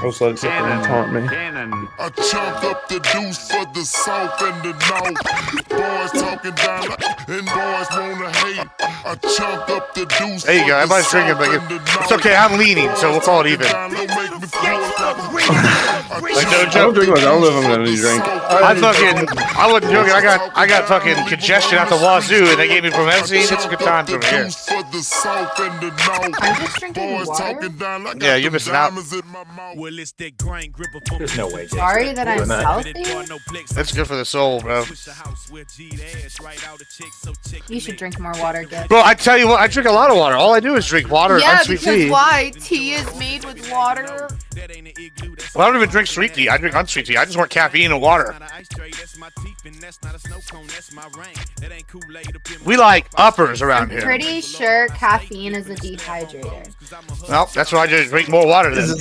Most like something taunt me. I chunk up the deuce for the south and the north. Boys talking down and boys wanna hate. I chunk up the deuce. There you go. Everybody's drinking, but it's okay. I'm leaning, so we'll call it even. Like no I don't joke. drink much. I don't know if I'm gonna drink. I wasn't joking. I got fucking congestion out the wazoo, and they gave me promethazine. It's a good time over here. I'm just drinking water. Yeah, you're missing out. There's no way. Sorry that I'm healthy. That's good for the soul, bro. You should drink more water, Gibbs. Bro, I tell you what, I drink a lot of water. All I do is drink water Yeah, and sweet because tea. why? Tea is made with water. Well, I don't even drink sweet tea. I drink unsweet tea. I just want caffeine and water. We like uppers around here. Pretty sure caffeine is a dehydrator. Well, that's why I just drink more water then.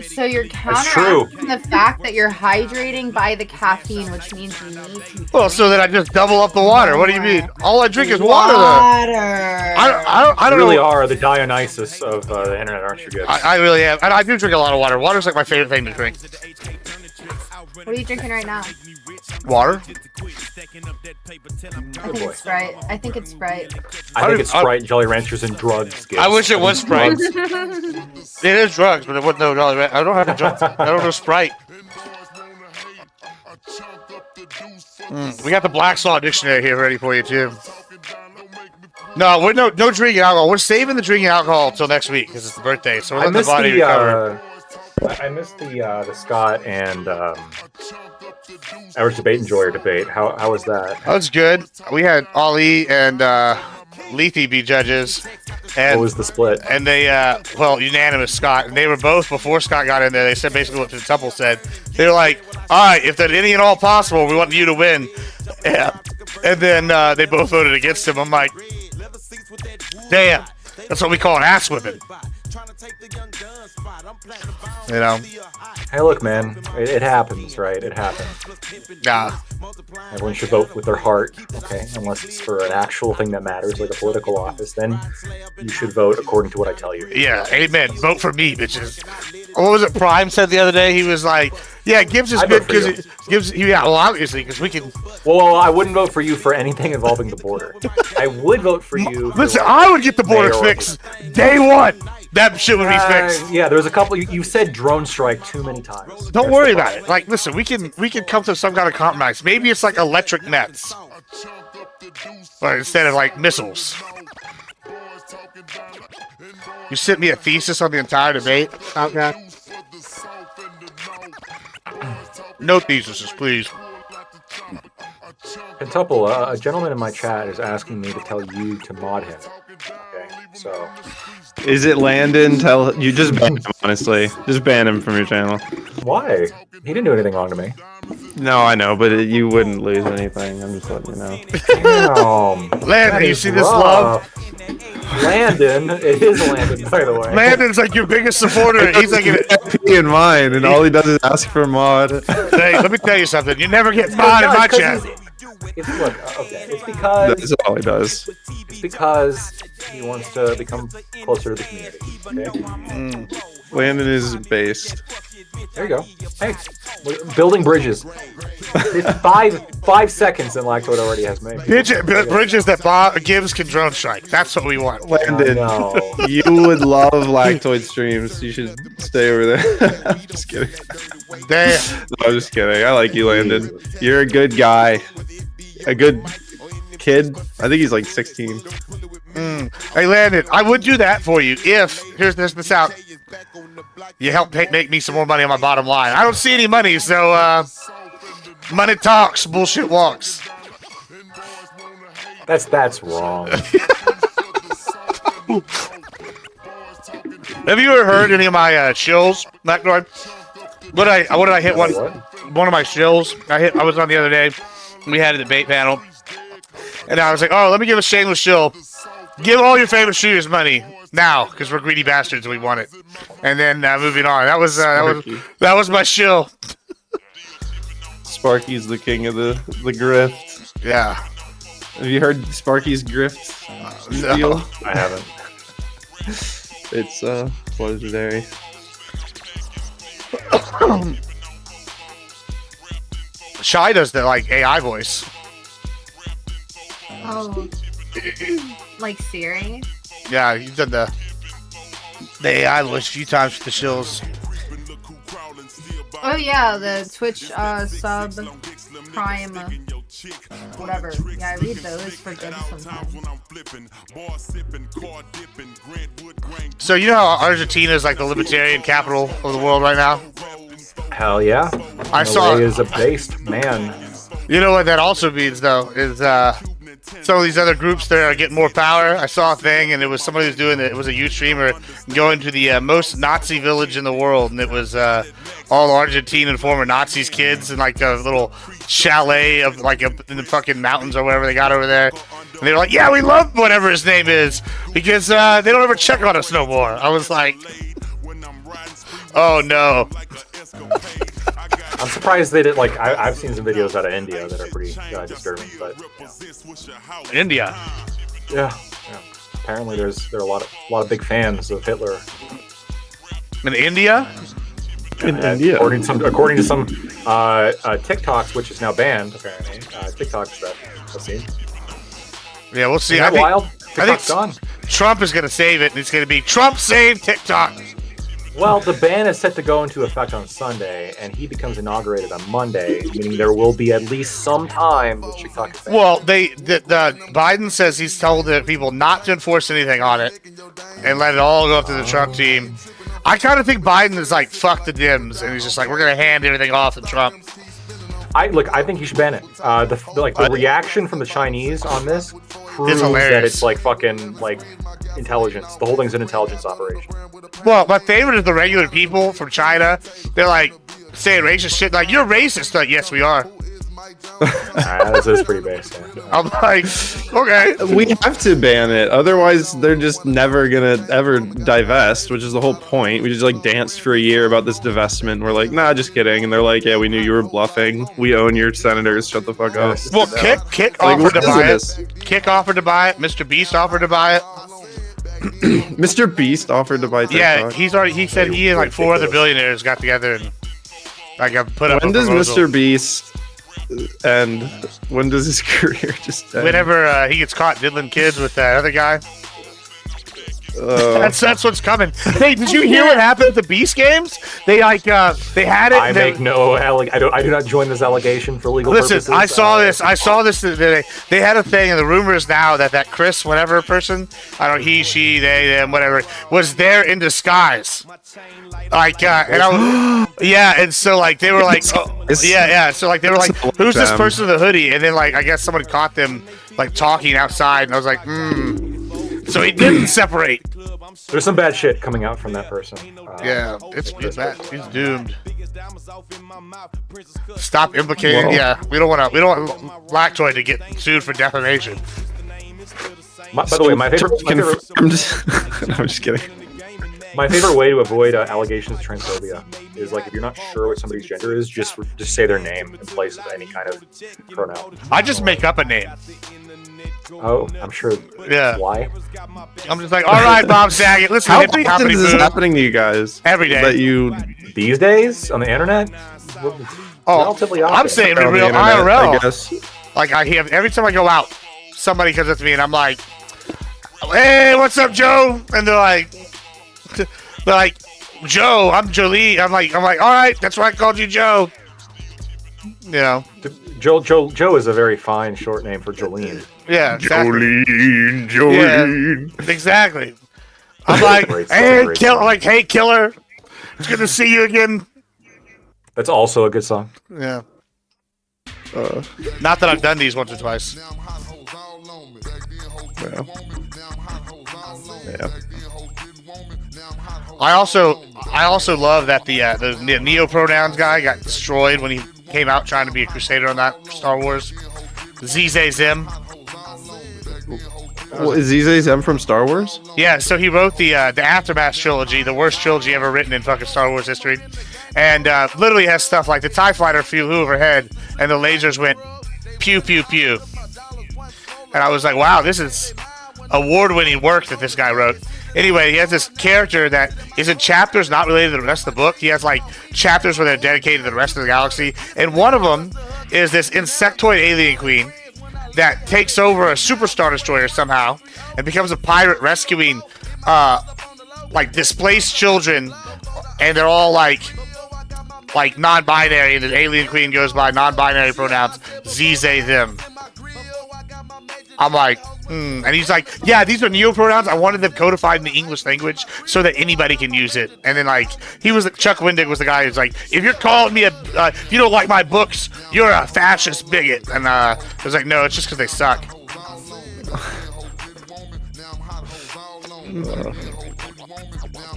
So you're counteracting the fact that you're hydrating by the caffeine, which means you need to. Well, so then I just double up the water. What do you mean? All I drink is water, though. I don't You really know. are the Dionysus of the internet, aren't you, Gibbs? I really am. And I do drink a lot of water. Water's like my favorite thing to drink. What are you drinking right now? Water? I think it's Sprite. I think it's Sprite. I think it's Sprite, Jolly Ranchers, and drugs. Gibbs. I wish it was Sprite. It is drugs, but it wasn't no Jolly Rancher. I don't have a drug. I don't know Sprite. We got the Black Saw Dictionary here ready for you, too. No, we're no drinking alcohol. We're saving the drinking alcohol until next week because it's the birthday. So we're letting the body recover. I missed the Scott and average debate enjoyer debate. How was that? That was good. We had Ali and Lethe be judges. And, What was the split? And they, well, unanimous Scott. And they were both, before Scott got in there, they said basically what the Temple said. They were like, all right, if there's any and all possible, we want you to win. Yeah. And then they both voted against him. I'm like, damn, that's what we call an ass whipping. You know? Hey, look, man, it happens, right? It happens. Nah. Everyone should vote with their heart, okay? Unless it's for an actual thing that matters, like a political office, then you should vote according to what I tell you. Yeah, amen. Vote for me, bitches. What was it Prime said the other day? He was like, yeah, Gibbs is good because Gibbs, yeah, well, obviously, because we can. Well, I wouldn't vote for you for anything involving the border. I would vote for you. Listen, I would get the border fixed day one. That shit would be fixed. Yeah, there's a couple. You said drone strike too many times. Don't worry about it. Like, listen, we can come to some kind of compromise. Maybe it's like electric nets, but instead of like missiles. You sent me a thesis on the entire debate. Okay. No theses, please. Quintuple, a gentleman in my chat is asking me to tell you to mod him. Okay, so. Is it Landon? Tell you just ban him, honestly. Just ban him from your channel. Why? He didn't do anything wrong to me. No, I know, but you wouldn't lose anything. I'm just letting you know. Damn. Landon, you see this love? Landon, it is Landon, by the way. Landon's like your biggest supporter. He's like an in mine, and all he does is ask for a mod. Hey, let me tell you something. You never get mod in my chat. Look, okay, it's because That's all he does. It's because he wants to become closer to the community. Okay? Landon is based. There you go. Hey, we're building bridges. It's five seconds, and Lactoid already has made. Bridges that Gibbs can drone strike. That's what we want. Landon, you would love Lactoid streams. You should stay over there. I'm just kidding. Damn. No, I'm just kidding. I like you, Landon. You're a good guy. A good kid. I think he's like 16. Hey, Landon, I would do that for you if, here's this out, you help make me some more money on my bottom line. I don't see any money, so money talks, bullshit walks. That's wrong. Have you ever heard any of my shills, Lactoid? What did I hit one of my shills? I was on the other day. We had a debate panel, and I was like, "Oh, let me give a shameless shill. Give all your favorite shooters money now, because we're greedy bastards and we want it." And then moving on. That was my shill. Sparky's the king of the grift. Yeah. Have you heard Sparky's grift? No, I haven't. It's legendary. Shy does the like AI voice. Oh, like Siri? Yeah, you've done the AI voice a few times with the shills. Oh yeah, the Twitch sub prime whatever. Yeah, I read those for good sometimes. So you know how Argentina is like the libertarian capital of the world right now? Hell yeah. I saw Milei is a based man. You know what that also means though is some of these other groups that are getting more power. I saw a thing and it was somebody who's doing it. It was a youth streamer going to the most Nazi village in the world, and it was all Argentine and former Nazis kids in like a little chalet of like in the fucking mountains or whatever they got over there. And they were like, "Yeah, we love whatever his name is because they don't ever check on us no more." I was like, "Oh no." I'm surprised they did. Like, I've seen some videos out of India that are pretty disturbing, but India. Yeah. Apparently, there are a lot of big fans of Hitler in India. India, according to some TikToks, which is now banned. Apparently, TikToks that we'll see. Yeah, we'll see. Isn't that wild? I think TikTok's gone. Trump is gonna save it, and it's gonna be Trump save TikTok. Well, the ban is set to go into effect on Sunday, and he becomes inaugurated on Monday, meaning there will be at least some time that TikTok is banned. Well, Biden says he's told the people not to enforce anything on it and let it all go up to the Trump team. I kind of think Biden is like, fuck the Dems, and he's just like, we're gonna hand everything off to Trump. I think he should ban it. The reaction from the Chinese on this proves hilarious. that it's like fucking like intelligence. The whole thing's an intelligence operation. Well, my favorite is the regular people from China. They're like saying racist shit. Like, you're racist. Like, yes, we are. That's pretty basic. Yeah. I'm like, okay. We have to ban it, otherwise they're just never gonna ever divest, which is the whole point. We just like danced for a year about this divestment. And we're like, nah, just kidding. And they're like, yeah, we knew you were bluffing. We own your senators. Shut the fuck up. Well, Kick Like, offered to what buy is it. Kick offered to buy it. Mr. Beast offered to buy it. Mr. Beast offered to buy TikTok. Yeah, he said he and like 4 other billionaires got together and like put up. When a does proposal. Mr. Beast end? When does his career just end? Whenever he gets caught diddling kids with that other guy. That's what's coming. Hey, did you hear what happened at the Beast games? They like they had it. I do not join this allegation for legal purposes. I saw this today. They had a thing, and the rumor is now that Chris, whatever person, I don't know, he, she, they, them, whatever, was there in disguise. Like, and I was, yeah, and so like they were like, oh, yeah. So like they were like, who's this person in the hoodie? And then like I guess someone caught them like talking outside, and I was like, So he didn't separate. There's some bad shit coming out from that person. Yeah, it's bad. He's doomed. Stop implicating. Yeah, we don't want Lactoid to get sued for defamation. By the way, my favorite. I'm just kidding. My favorite way to avoid allegations of transphobia is like if you're not sure what somebody's gender is, just say their name in place of any kind of pronoun. I just make up a name. Oh, I'm sure. Yeah. Why? I'm just like, all right, Bob Saget. Listen, How hippity often hoppity is this boo. happening to you guys? Every day. That you These days on the internet? Relatively often. I'm saying on the real internet, IRL. I guess. Like I hear every time I go out, somebody comes up to me and I'm like, "Hey, what's up, Joe?" And they're like, "Joe, I'm Jolie." I'm like, all right, that's why I called you Joe. You know, Joe is a very fine short name for Jolene. yeah, exactly. Jolene. Yeah, exactly. I'm like, hey, killer, it's good to see you again. That's also a good song. Yeah. Not that I've done these once or twice. Well. Yeah. I also love that the neo pronouns guy got destroyed when he came out trying to be a crusader on that Star Wars. ZZ Zim. Well, is ZZ Zim from Star Wars? Yeah, so he wrote the Aftermath trilogy, the worst trilogy ever written in fucking Star Wars history, and literally has stuff like the TIE fighter flew overhead and the lasers went pew pew pew, and I was like, wow, this is award-winning work that this guy wrote. Anyway, he has this character that is in chapters not related to the rest of the book. He has like chapters where they're dedicated to the rest of the galaxy, and one of them is this insectoid alien queen that takes over a superstar destroyer somehow and becomes a pirate rescuing like displaced children, and they're all like non-binary. The alien queen goes by non-binary pronouns, ze, they, them. I'm like, and he's like, yeah, these are neo-pronouns. I wanted them codified in the English language so that anybody can use it. And then like, Chuck Wendig was the guy who's like, if you're calling me if you don't like my books, you're a fascist bigot. And I was like, no, it's just because they suck.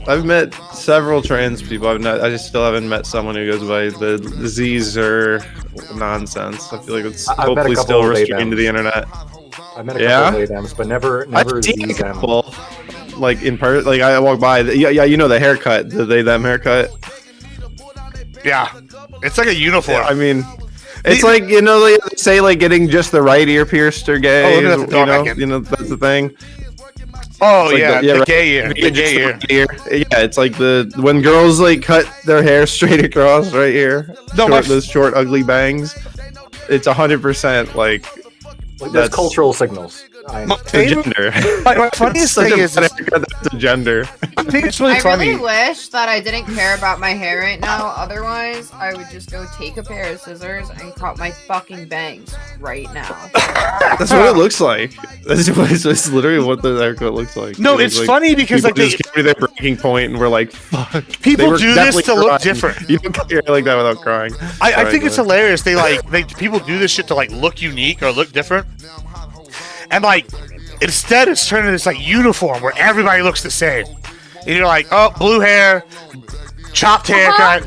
I've met several trans people. I just still haven't met someone who goes by the Z's or nonsense. I feel like it's hopefully still restrained to the internet. I met a couple of them, but never Z's them. Like in part, like I walk by. Yeah, you know the haircut, the they them haircut. Yeah, it's like a uniform. Yeah, I mean, it's like, you know, they say like getting just the right ear pierced or gay. You know that's the thing. Oh yeah, the gay ear. The gay ear. Yeah, it's like when girls like cut their hair straight across right here. No, those short ugly bangs. It's 100% like there's cultural signals. Gender. My funniest thing is that's a gender. I think it's really funny. I really wish that I didn't care about my hair right now. Otherwise, I would just go take a pair of scissors and cut my fucking bangs right now. That's what it looks like. That's literally what the haircut looks like. No, it's like, funny because like they just came to their breaking point and we're like, fuck. People do this to look different. You don't get like that without crying. I think it's hilarious. People do this shit to like look unique or look different. And like, instead it's turned into this like uniform where everybody looks the same. And you're like, oh, blue hair, chopped haircut.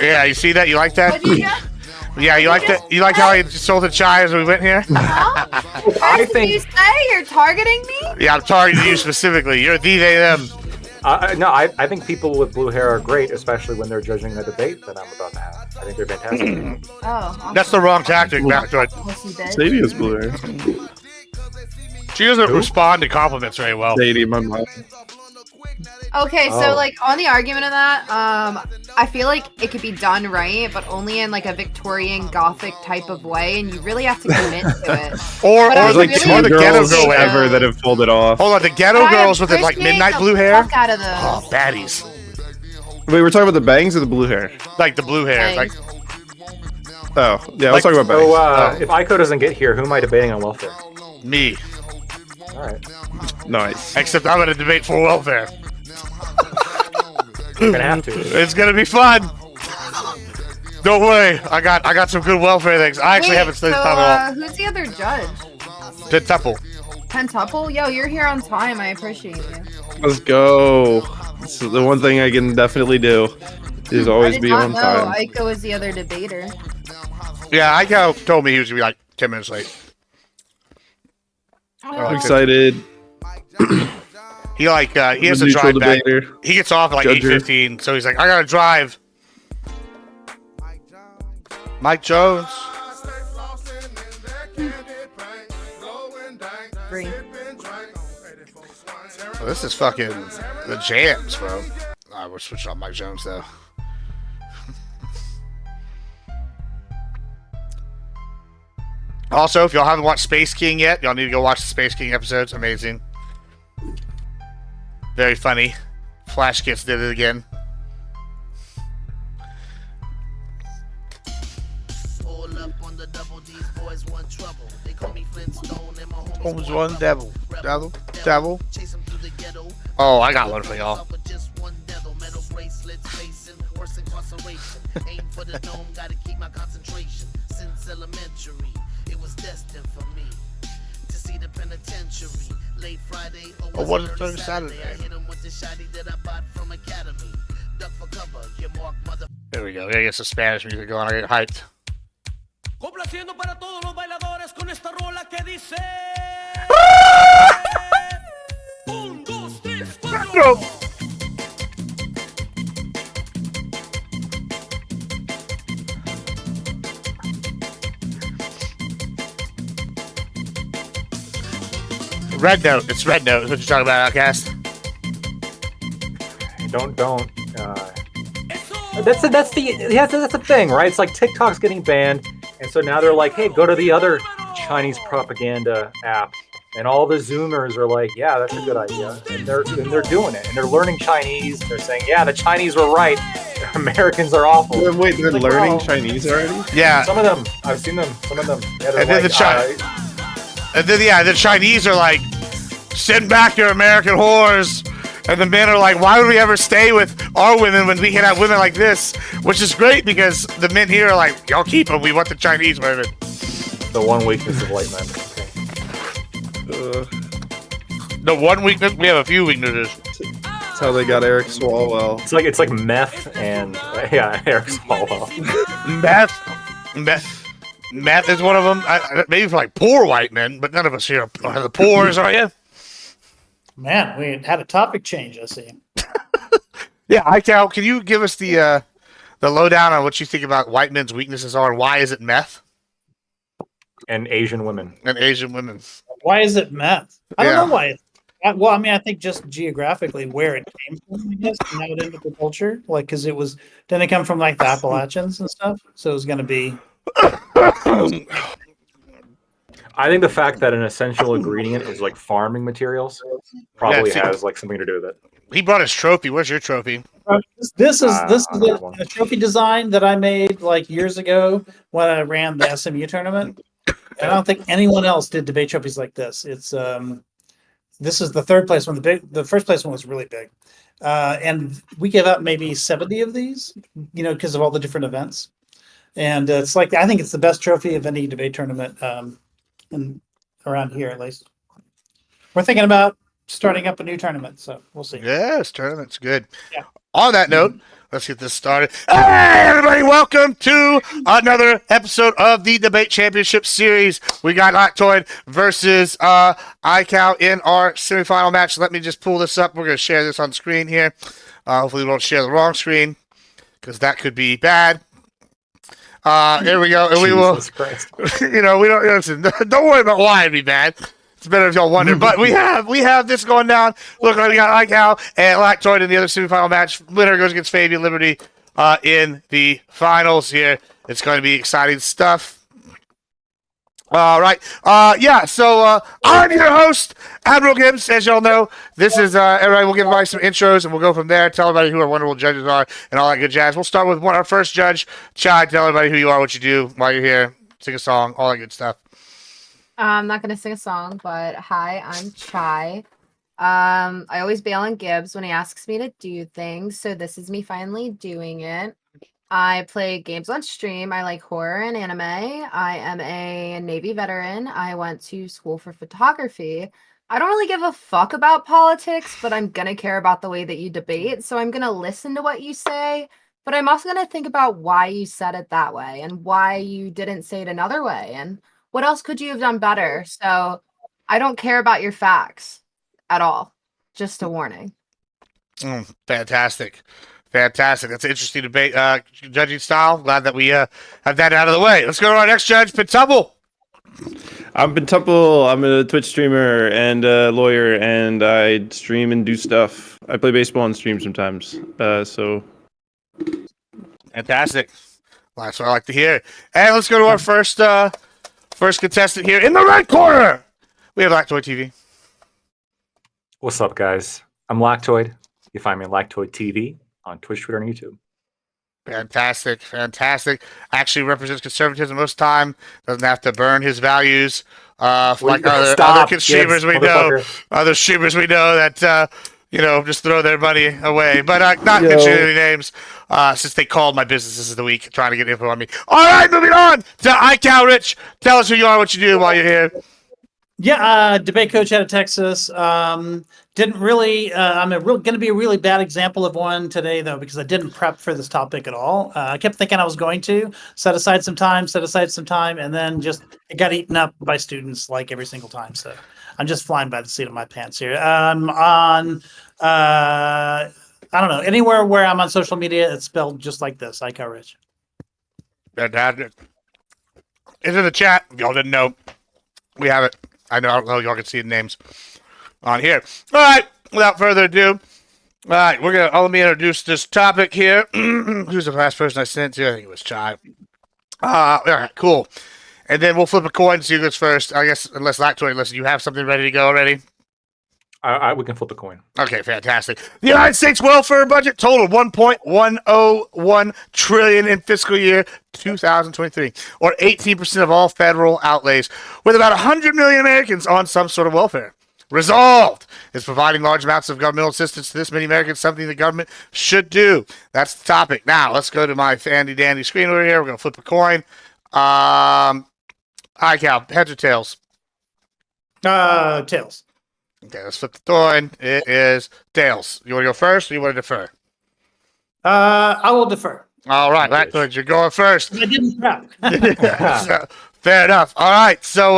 Yeah, you see that? You like that? Yeah, you like that? You like how I sold the chai as we went here? I think you say you're targeting me? Yeah, I'm targeting you specifically. You're the they them. No, I think people with blue hair are great, especially when they're judging a debate that I'm about to have. I think they're fantastic. That's the wrong tactic, Matt. Sadie has blue hair. She doesn't respond to compliments very well. Sadie, my mom. Okay, so like on the argument of that, I feel like it could be done right, but only in like a Victorian Gothic type of way, and you really have to commit to it. or like the ghetto girl ever that have pulled it off. Hold on, the ghetto girls with the like midnight blue hair. Out of those. Oh, baddies. Wait, we're talking about the bangs or the blue hair? Like the blue hair, like. Oh, yeah, let's talk about bangs. So, if Ico doesn't get here, who am I debating on welfare? Me. All right. Nice. Except I'm gonna debate for welfare. You're gonna have to. It's gonna be fun. Don't worry, I got some good welfare things. I actually haven't studied time at all. Who's the other judge? Pentuple. Pentuple? Yo, you're here on time. I appreciate you. Let's go. This is the one thing I can definitely do is always be on time. Ico is the other debater. Yeah, Ico told me he was gonna be like 10 minutes late. I'm excited. He has to drive back. He gets off at like 8:15, so he's like, I gotta drive. Mike Jones. Free. Well, this is fucking the jams, bro. Alright, we're switching on Mike Jones though. Also, if y'all haven't watched Space King yet, y'all need to go watch the Space King episodes. Amazing. Very funny. Flash Kids did it again. Holmes one devil. Devil. Oh, I got one for y'all. Oh, what is it Saturday? There we go. Yeah, get some Spanish music going. I get hyped. Complaciendo para todos los bailadores con esta rola que dice 1, 2, 3, 4. Red Note. It's Red Note. Is what you're talking about, Outcast. Don't. That's the thing, right? It's like TikTok's getting banned, and so now they're like, hey, go to the other Chinese propaganda app, and all the Zoomers are like, yeah, that's a good idea, and they're doing it, and they're learning Chinese. They're saying, yeah, the Chinese were right, Americans are awful. Wait, they're like, learning well, Chinese already? Yeah. Some of them, I've seen them. Some of them. Yeah, And then the Chinese are like, send back your American whores. And the men are like, why would we ever stay with our women when we can have women like this? Which is great because the men here are like, y'all keep them. We want the Chinese women. the one weakness of white men. The one weakness? We have a few weaknesses. That's how they got Eric Swalwell. It's like meth and Eric Swalwell. Meth is one of them. Maybe for like poor white men, but none of us here are the poors, are you? Man, we had a topic change, I see. Yeah, Ical, can you give us the lowdown on what you think about white men's weaknesses are and why is it meth? And Asian women. And Asian women. Why is it meth? I don't know why. Well, I mean, I think just geographically where it came from, I guess, and how it entered the culture. Like, because didn't it come from like the Appalachians and stuff? So it was going to be. I think the fact that an essential ingredient is like farming materials probably has like something to do with it. He brought his trophy. Where's your trophy? This is the trophy design that I made like years ago when I ran the SMU tournament. I don't think anyone else did debate trophies like this. It's this is the third place one. The first place one was really big, and we gave out maybe 70 of these, because of all the different events. And it's like I think it's the best trophy of any debate tournament. And around here, at least, we're thinking about starting up a new tournament, so we'll see. Yes, tournament's good. Yeah. On that note, let's get this started. Hey, everybody, welcome to another episode of the Debate Championship Series. We got Lactoid versus Icow in our semifinal match. Let me just pull this up. We're going to share this on screen here. Hopefully we won't share the wrong screen, because that could be bad. Here we go. And we will, we don't, listen, don't worry about why it'd be bad. It's better if y'all wonder. But we have this going down. Look, we got Ical and Lactoid in the other semifinal match. Winner goes against Fabian Liberty in the finals here. It's going to be exciting stuff. All right. So I'm your host, Admiral Gibbs. As y'all know, this is everybody. We'll give everybody some intros, and we'll go from there. Tell everybody who our wonderful judges are, and all that good jazz. We'll start with our first judge, Chai. Tell everybody who you are, what you do, why you're here, sing a song, all that good stuff. I'm not gonna sing a song, but hi, I'm Chai. I always bail on Gibbs when he asks me to do things, so this is me finally doing it. I play games on stream. I like horror and anime. I am a Navy veteran. I went to school for photography. I don't really give a fuck about politics, but I'm gonna care about the way that you debate, so I'm gonna listen to what you say, but I'm also gonna think about why you said it that way and why you didn't say it another way and what else could you have done better. So I don't care about your facts at all. Just a warning. Fantastic. Fantastic. That's an interesting debate, judging style. Glad that we have that out of the way. Let's go to our next judge, Pentuple. I'm Pentuple. I'm a Twitch streamer and a lawyer, and I stream and do stuff. I play baseball on stream sometimes. Fantastic. Well, that's what I like to hear. And let's go to our first contestant here in the red corner. We have Lactoidtv. What's up, guys? I'm Lactoid. You find me on Lactoidtv on Twitch, Twitter, and YouTube. Fantastic. Actually represents conservatism most of the time. Doesn't have to burn his values. Like other streamers we know. Other streamers we know that just throw their money away. But not mentioning any names, since they called my businesses of the week trying to get info on me. All right, moving on to Icowrich. Tell us who you are, what you do while you're here. Yeah, debate coach out of Texas. Didn't really. I'm going to be a really bad example of one today, though, because I didn't prep for this topic at all. I kept thinking I was going to set aside some time, and then just it got eaten up by students like every single time. So I'm just flying by the seat of my pants here. On I don't know, anywhere where I'm on social media, it's spelled just like this, Icowrich. Fantastic. It's in the chat. If y'all didn't know, we have it. I don't know y'all can see the names. on here. All right, without further ado, all right, let me introduce this topic here. Who's the last person I sent to? I think it was Chai. All right, cool. And then we'll flip a coin and see who goes first. I guess, unless Lactoid, listen, you have something ready to go already? We can flip a coin. Okay, fantastic. The United States welfare budget totaled $1.101 trillion in fiscal year 2023, or 18% of all federal outlays, with about 100 million Americans on some sort of welfare. Resolved is providing large amounts of governmental assistance to this many Americans, something the government should do. That's the topic. Now, let's go to my handy dandy screen over here. We're going to flip a coin. Cal, heads or tails? Tails. Okay, let's flip the coin. It is tails. You want to go first or you want to defer? I will defer. All right, Lactoid, you're going first. I didn't prep. So, fair enough. All right, so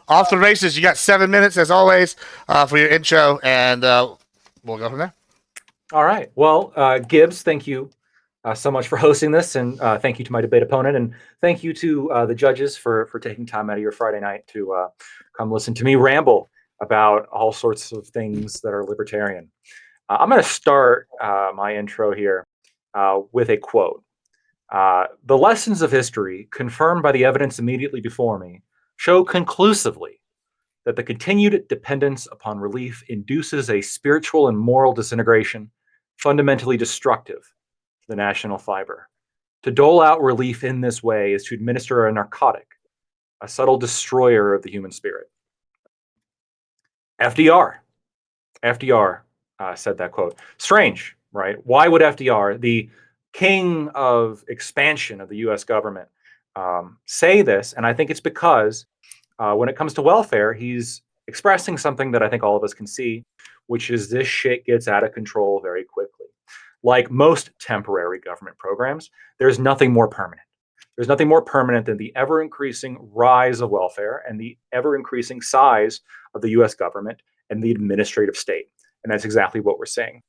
off the races. You got 7 minutes, as always, for your intro, and we'll go from there. All right. Well, Gibbs, thank you so much for hosting this, and thank you to my debate opponent, and thank you to the judges for taking time out of your Friday night to come listen to me ramble about all sorts of things that are libertarian. I'm going to start my intro here with a quote. The lessons of history, confirmed by the evidence immediately before me, show conclusively that the continued dependence upon relief induces a spiritual and moral disintegration fundamentally destructive to the national fiber. To dole out relief in this way is to administer a narcotic, a subtle destroyer of the human spirit. FDR said that quote. Strange, right? Why would FDR, the king of expansion of the US government, say this? And I think it's because when it comes to welfare, he's expressing something that I think all of us can see, which is this shit gets out of control very quickly. Like most temporary government programs, there's nothing more permanent. There's nothing more permanent than the ever-increasing rise of welfare and the ever-increasing size of the US government and the administrative state. And that's exactly what we're seeing.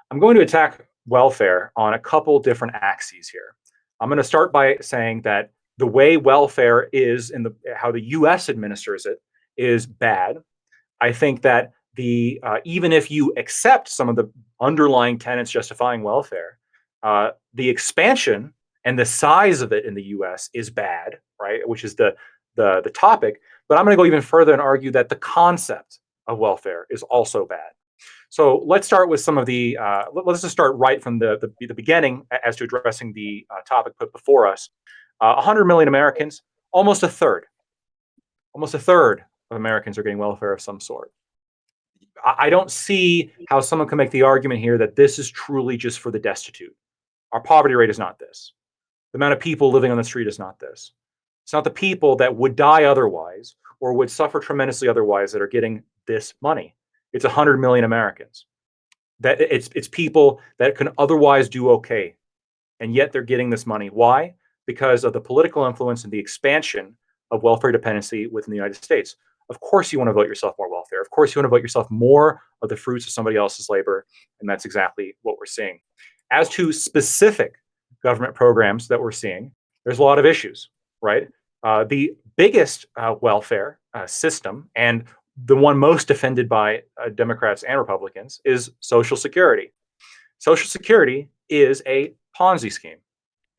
I'm going to attack welfare on a couple different axes here. I'm going to start by saying that the way welfare is and how the US administers it is bad. I think that even if you accept some of the underlying tenets justifying welfare, the expansion and the size of it in the US is bad, right? Which is the topic. But I'm going to go even further and argue that the concept of welfare is also bad. So let's start with some of the, let's just start right from the beginning as to addressing the topic put before us. 100 million Americans, almost a third of Americans are getting welfare of some sort. I don't see how someone can make the argument here that this is truly just for the destitute. Our poverty rate is not this. The amount of people living on the street is not this. It's not the people that would die otherwise or would suffer tremendously otherwise that are getting this money. It's 100 million Americans. That it's people that can otherwise do okay, and yet they're getting this money. Why? Because of the political influence and the expansion of welfare dependency within the United States. Of course you want to vote yourself more welfare. Of course you want to vote yourself more of the fruits of somebody else's labor, and that's exactly what we're seeing. As to specific government programs that we're seeing, there's a lot of issues, right? The biggest welfare system, and the one most defended by Democrats and Republicans, is Social Security. Social Security is a Ponzi scheme.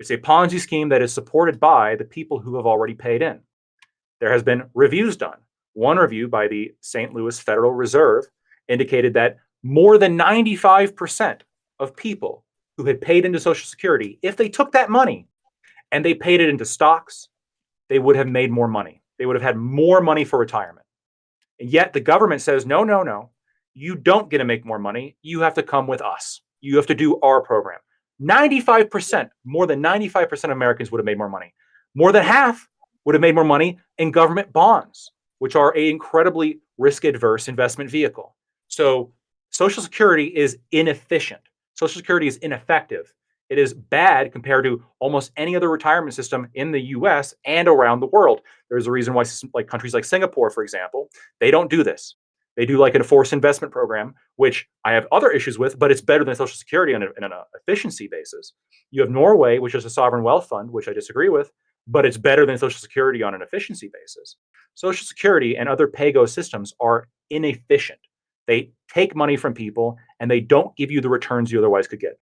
It's a Ponzi scheme that is supported by the people who have already paid in. There has been reviews done. One review by the St. Louis Federal Reserve indicated that more than 95% of people who had paid into Social Security, if they took that money and they paid it into stocks, they would have made more money. They would have had more money for retirement. And yet the government says, no, no, no, you don't get to make more money. You have to come with us. You have to do our program. 95%, more than 95% of Americans would have made more money. More than half would have made more money in government bonds, which are an incredibly risk-adverse investment vehicle. So Social Security is inefficient. Social Security is ineffective. It is bad compared to almost any other retirement system in the US and around the world. There's a reason why like countries like Singapore, for example, they don't do this. They do like an forced investment program, which I have other issues with, but it's better than Social Security on an efficiency basis. You have Norway, which is a sovereign wealth fund, which I disagree with, but it's better than Social Security on an efficiency basis. Social Security and other PAYGO systems are inefficient. They take money from people and they don't give you the returns you otherwise could get.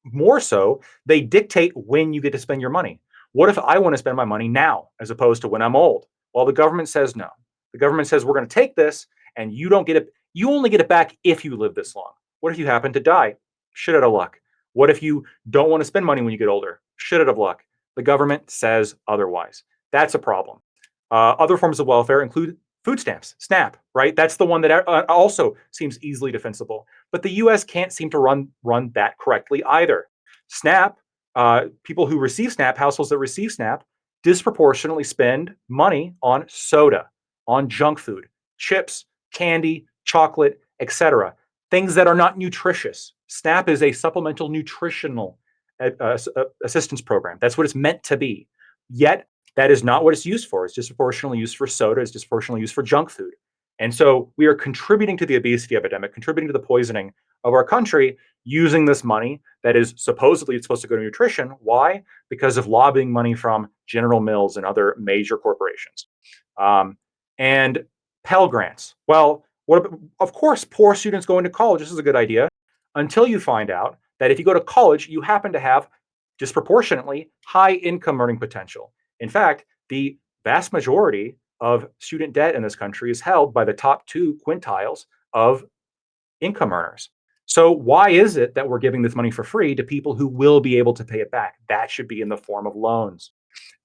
More so, they dictate when you get to spend your money. What if I want to spend my money now as opposed to when I'm old? Well, the government says no. The government says we're going to take this and you don't get it. You only get it back if you live this long. What if you happen to die? Shit out of luck. What if you don't want to spend money when you get older? Shit out of luck. The government says otherwise. That's a problem. Other forms of welfare include food stamps, SNAP, right? That's the one that also seems easily defensible. But the US can't seem to run that correctly either. SNAP, people who receive SNAP, households that receive SNAP, disproportionately spend money on soda, on junk food, chips, candy, chocolate, etc. Things that are not nutritious. SNAP is a supplemental nutritional assistance program. That's what it's meant to be. Yet, that is not what it's used for. It's disproportionately used for soda. It's disproportionately used for junk food. And so we are contributing to the obesity epidemic, contributing to the poisoning of our country using this money that is supposedly supposed to go to nutrition. Why? Because of lobbying money from General Mills and other major corporations. And Pell Grants. Well, of course, poor students going to college, this is a good idea, until you find out that if you go to college, you happen to have disproportionately high income earning potential. In fact, the vast majority of student debt in this country is held by the top 2 quintiles of income earners. So why is it that we're giving this money for free to people who will be able to pay it back? That should be in the form of loans.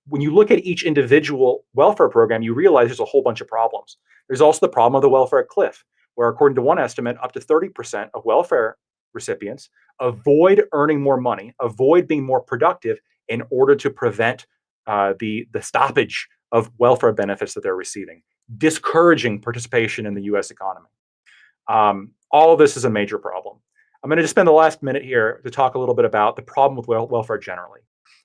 When you look at each individual welfare program, you realize there's a whole bunch of problems. There's also the problem of the welfare cliff, where according to one estimate, up to 30% of welfare recipients avoid earning more money, avoid being more productive in order to prevent the stoppage of welfare benefits that they're receiving, discouraging participation in the US economy. All of this is a major problem. I'm going to just spend the last minute here to talk a little bit about the problem with welfare generally.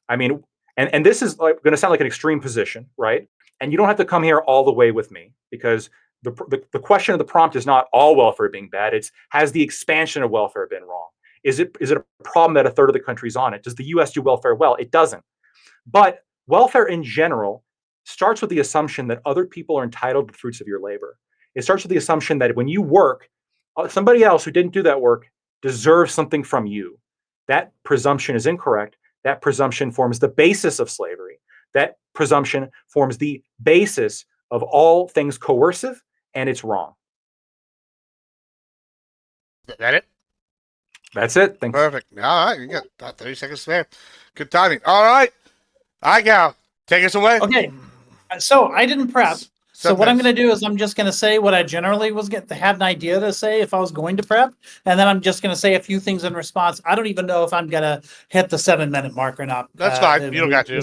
I mean, and this is going to sound like an extreme position, right? And you don't have to come here all the way with me, because the question of the prompt is not all welfare being bad. It's, has the expansion of welfare been wrong? Is it a problem that a third of the country's on it? Does the US do welfare well? It doesn't. But welfare in general starts with the assumption that other people are entitled to the fruits of your labor. It starts with the assumption that when you work, somebody else who didn't do that work deserves something from you. That presumption is incorrect. That presumption forms the basis of slavery. That presumption forms the basis of all things coercive, and it's wrong. Is that it? That's it. Thanks. Perfect. All right, you got about 30 seconds there. Good timing. All right, Gal, take us away. Okay, so I didn't prep. So what I'm going to do is I'm just going to say what I generally had an idea to say if I was going to prep, and then I'm just going to say a few things in response. I don't even know if I'm going to hit the 7-minute mark or not. That's fine. You don't got to.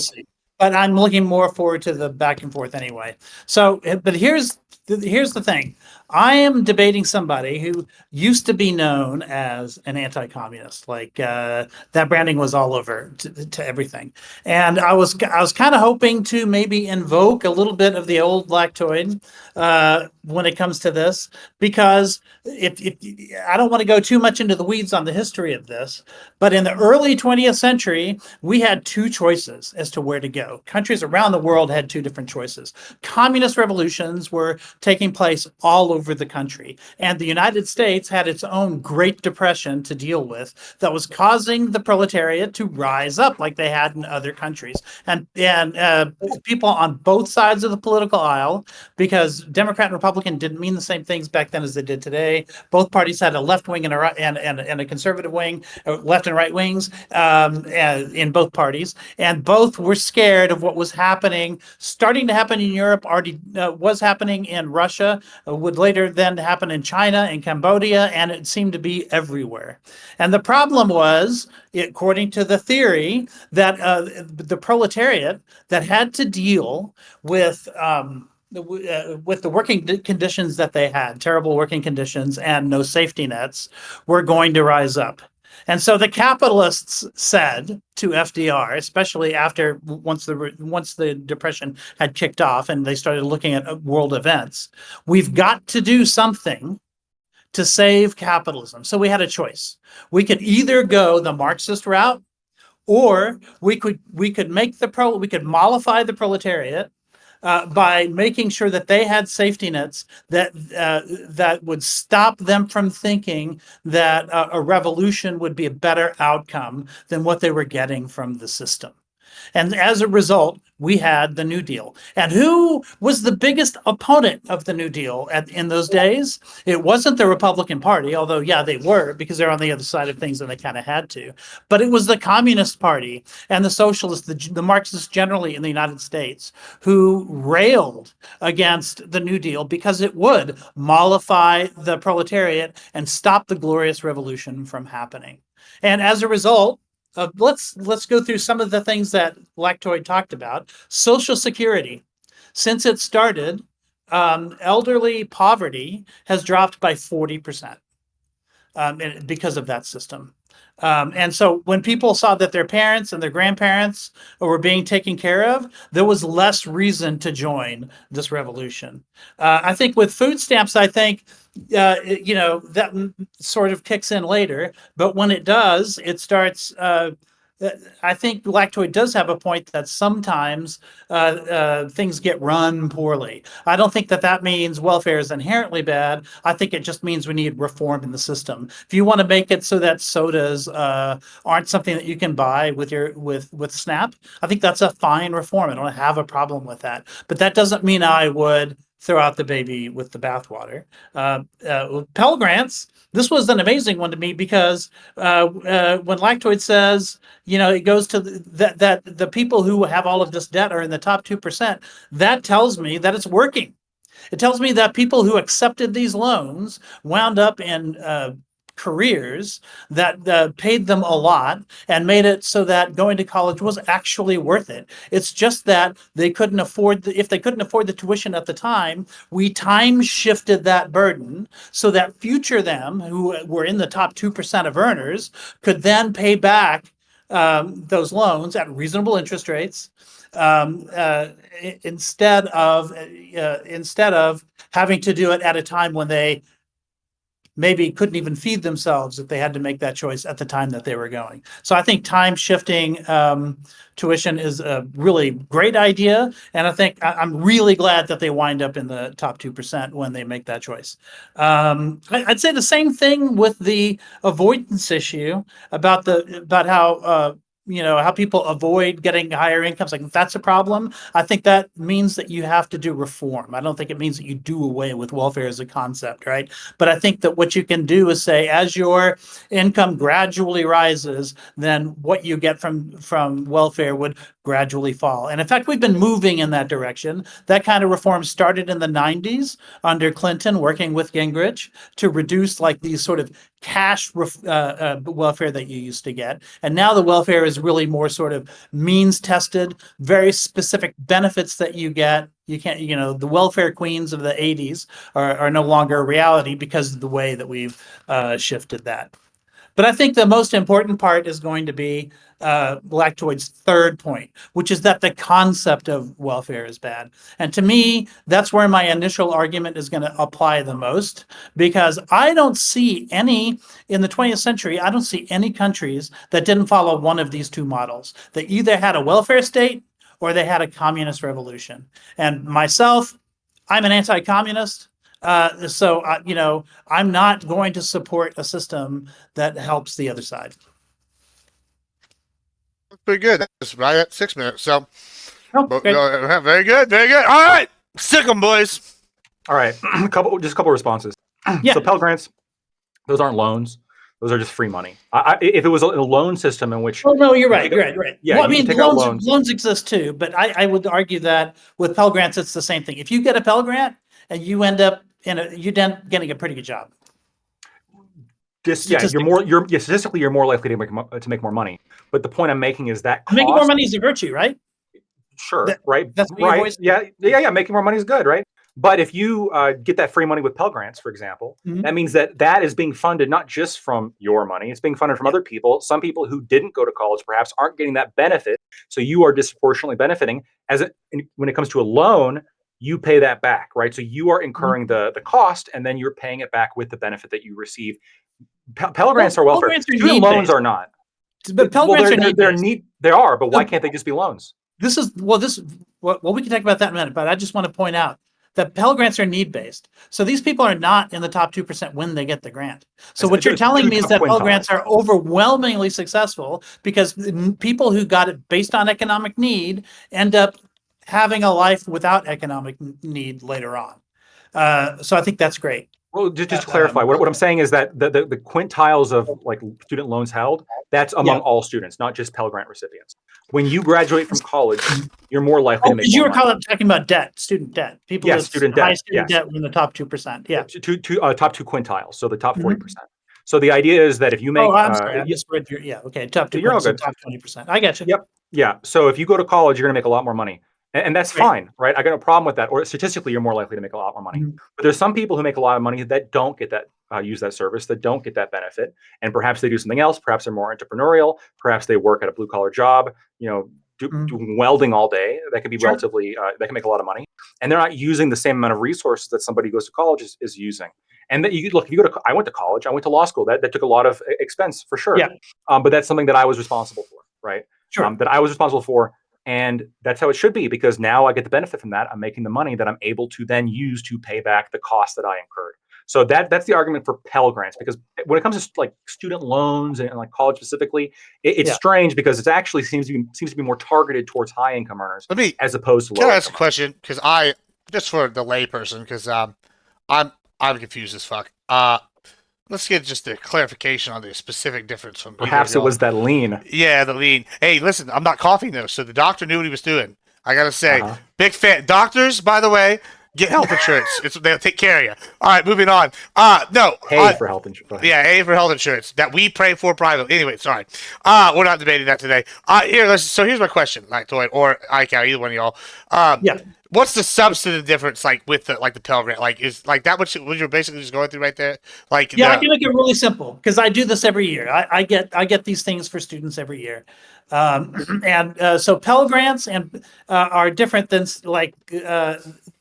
But I'm looking more forward to the back and forth anyway. So, but here's the thing. I am debating somebody who used to be known as an anti-communist. Like that branding was all over to everything. And I was kind of hoping to maybe invoke a little bit of the old Lactoid when it comes to this, because if I don't want to go too much into the weeds on the history of this, but in the early 20th century, we had 2 choices as to where to go. Countries around the world had 2 different choices. Communist revolutions were taking place all over the country, and the United States had its own Great Depression to deal with that was causing the proletariat to rise up like they had in other countries. And people on both sides of the political aisle, because Democrat and Republican didn't mean the same things back then as they did today. Both parties had a left wing and a right and a conservative wing, left and right wings in both parties, and both were scared of what was happening, starting to happen in Europe, already was happening in Russia, would later then happen in China and Cambodia, and it seemed to be everywhere. And the problem was, according to the theory, that the proletariat that had to deal with the working conditions that they had, terrible working conditions and no safety nets, were going to rise up. And so the capitalists said to FDR, especially after once the Depression had kicked off and they started looking at world events, we've got to do something to save capitalism. So we had a choice. We could either go the Marxist route, or we could mollify the proletariat by making sure that they had safety nets that would stop them from thinking that a revolution would be a better outcome than what they were getting from the system. And as a result, we had the New Deal. And who was the biggest opponent of the New Deal in those days? It wasn't the Republican Party, although, yeah, they were, because they're on the other side of things and they kind of had to. But it was the Communist Party and the Socialists, the Marxists generally in the United States, who railed against the New Deal because it would mollify the proletariat and stop the glorious revolution from happening. And as a result, let's go through some of the things that Lactoid talked about. Social Security. Since it started, elderly poverty has dropped by 40% because of that system. And so when people saw that their parents and their grandparents were being taken care of, there was less reason to join this revolution. I think with food stamps, I think, that sort of kicks in later. But when it does, it starts... I think Lactoid does have a point that sometimes things get run poorly. I don't think that means welfare is inherently bad. I think it just means we need reform in the system. If you want to make it so that sodas aren't something that you can buy with SNAP, I think that's a fine reform. I don't have a problem with that. But that doesn't mean I would throw out the baby with the bathwater. Pell Grants, this was an amazing one to me because when Lactoid says, it goes to that the people who have all of this debt are in the top 2%, that tells me that it's working. It tells me that people who accepted these loans wound up in careers that paid them a lot and made it so that going to college was actually worth it. It's just that they couldn't afford if they couldn't afford the tuition at the time, we time shifted that burden so that future them who were in the top 2% of earners could then pay back those loans at reasonable interest rates instead of having to do it at a time when they maybe couldn't even feed themselves if they had to make that choice at the time that they were going. So I think time shifting tuition is a really great idea. And I think I'm really glad that they wind up in the top 2% when they make that choice. I'd say the same thing with the avoidance issue about how how people avoid getting higher incomes. Like, if that's a problem, I think that means that you have to do reform. I don't think it means that you do away with welfare as a concept, right? But I think that what you can do is say, as your income gradually rises, then what you get from welfare would gradually fall. And in fact, we've been moving in that direction. That kind of reform started in the 90s under Clinton, working with Gingrich to reduce like these sort of cash welfare that you used to get. And now the welfare is really more sort of means tested, very specific benefits that you get. You can't, the welfare queens of the 80s are no longer a reality because of the way that we've shifted that. But I think the most important part is going to be Lactoid's third point, which is that the concept of welfare is bad. And to me, that's where my initial argument is going to apply the most, because I don't see any, in the 20th century, I don't see any countries that didn't follow one of these two models. They either had a welfare state or they had a communist revolution. And myself, I'm an anti-communist. So I'm not going to support a system that helps the other side. Pretty good. That's right at 6 minutes. So, very good, very good. All right, sick 'em, boys. All right, just a couple responses. Yeah. So Pell Grants, those aren't loans; those are just free money. If it was a loan system in which, oh no, you're right. You're right. Yeah, well, I mean, loans. Loans exist too, but I would argue that with Pell Grants, it's the same thing. If you get a Pell Grant and you end up you're then getting a pretty good job. Statistically, you're more likely to make more money. But the point I'm making is that making more money is a virtue, right? Sure, right? That's right. Yeah. Making more money is good, right? But if you get that free money with Pell Grants, for example, that means that is being funded not just from your money; it's being funded from other people. Some people who didn't go to college perhaps aren't getting that benefit, so you are disproportionately benefiting. When it comes to a loan, you pay that back, right? So you are incurring the cost, and then you're paying it back with the benefit that you receive. Pell Grants are welfare. Student loans are not. But Pell Grants are They are, but why can't they just be loans? this is well, we can talk about that in a minute, but I just want to point out that Pell Grants are need-based. So these people are not in the top 2% when they get the grant. So what you're telling me is that Pell Grants are overwhelmingly successful because people who got it based on economic need end up having a life without economic need later on. So I think that's great. Well, just to clarify, what I'm saying is that the quintiles of like student loans held, that's among all students, not just Pell Grant recipients. When you graduate from college, you're more likely to make you more were money. talking about debt, student debt. People Yes, student debt. High student debt were in the top 2%. Yeah. Top 2 quintiles, so the top 40%. So the idea is that if you make... I'm sorry, I misread your... Yeah, okay, top 2 quintiles, top 20%. I get you. Yep. Yeah, so if you go to college, you're going to make a lot more money. And that's fine, right? I got no problem with that. Or statistically, you're more likely to make a lot more money. But there's some people who make a lot of money that don't get that, use that service, that don't get that benefit. And perhaps they do something else. Perhaps they're more entrepreneurial. Perhaps they work at a blue collar job, you know, doing welding all day. That could be relatively, that can make a lot of money. And they're not using the same amount of resources that somebody who goes to college is using. And that you look, if you go to, I went to college, I went to law school. That took a lot of expense for sure. Yeah. But that's something that I was responsible for, right? Sure. That I was responsible for. And that's how it should be, because now I get the benefit from that. I'm making the money that I'm able to then use to pay back the costs that I incurred. So that's the argument for Pell Grants, because when it comes to like student loans and like college specifically, it's strange because it actually seems to be more targeted towards high income earners as opposed to low. Can I ask a question? Because just for the layperson, because I'm confused as fuck. Let's get just a clarification on the specific difference from... Perhaps it was that lean. Yeah, the lean. Hey, listen, I'm not coughing though, so the doctor knew what he was doing. I gotta say, big fan. Doctors, by the way, get health insurance. They'll take care of you. All right, moving on. For health insurance. Yeah, A for health insurance that we pay for privately. Anyway, sorry. We're not debating that today. Here's my question, Lactoid or Icow, either one of y'all. What's the substantive difference, like with the Pell Grant? Like, is like that what you're basically just going through right there? Like, I can make it really simple because I do this every year. I get these things for students every year, so Pell Grants are different than like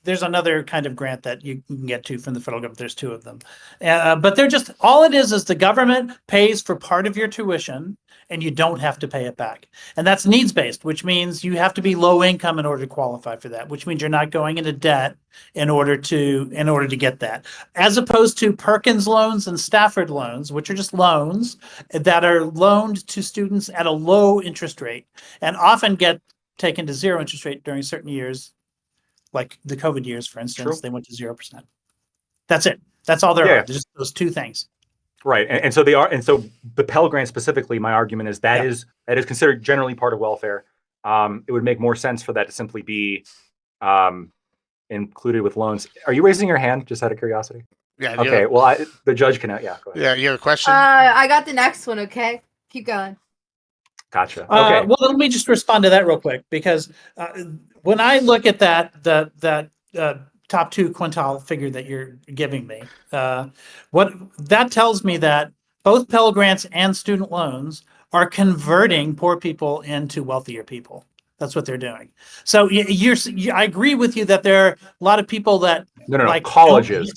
there's another kind of grant that you can get to from the federal government. There's 2 of them, but they're just all it is the government pays for part of your tuition and you don't have to pay it back. And that's needs-based, which means you have to be low income in order to qualify for that, which means you're not going into debt in order to get that. As opposed to Perkins loans and Stafford loans, which are just loans that are loaned to students at a low interest rate and often get taken to 0 interest rate during certain years, like the COVID years, for instance. They went to 0%. That's it. That's all there are. There's just those 2 things. Right, and so they are, and so the Pell Grant specifically, my argument is that is considered generally part of welfare. It would make more sense for that to simply be included with loans. Are you raising your hand just out of curiosity? Yeah. Okay. Well, the judge can. Yeah. Go ahead. Yeah. You have a question? I got the next one. Okay, keep going. Gotcha. Okay. Well, let me just respond to that real quick because when I look at that top 2 quintile figure that you're giving me, what that tells me that both Pell Grants and student loans are converting poor people into wealthier people. That's what they're doing. So I agree with you that there are a lot of people that like colleges.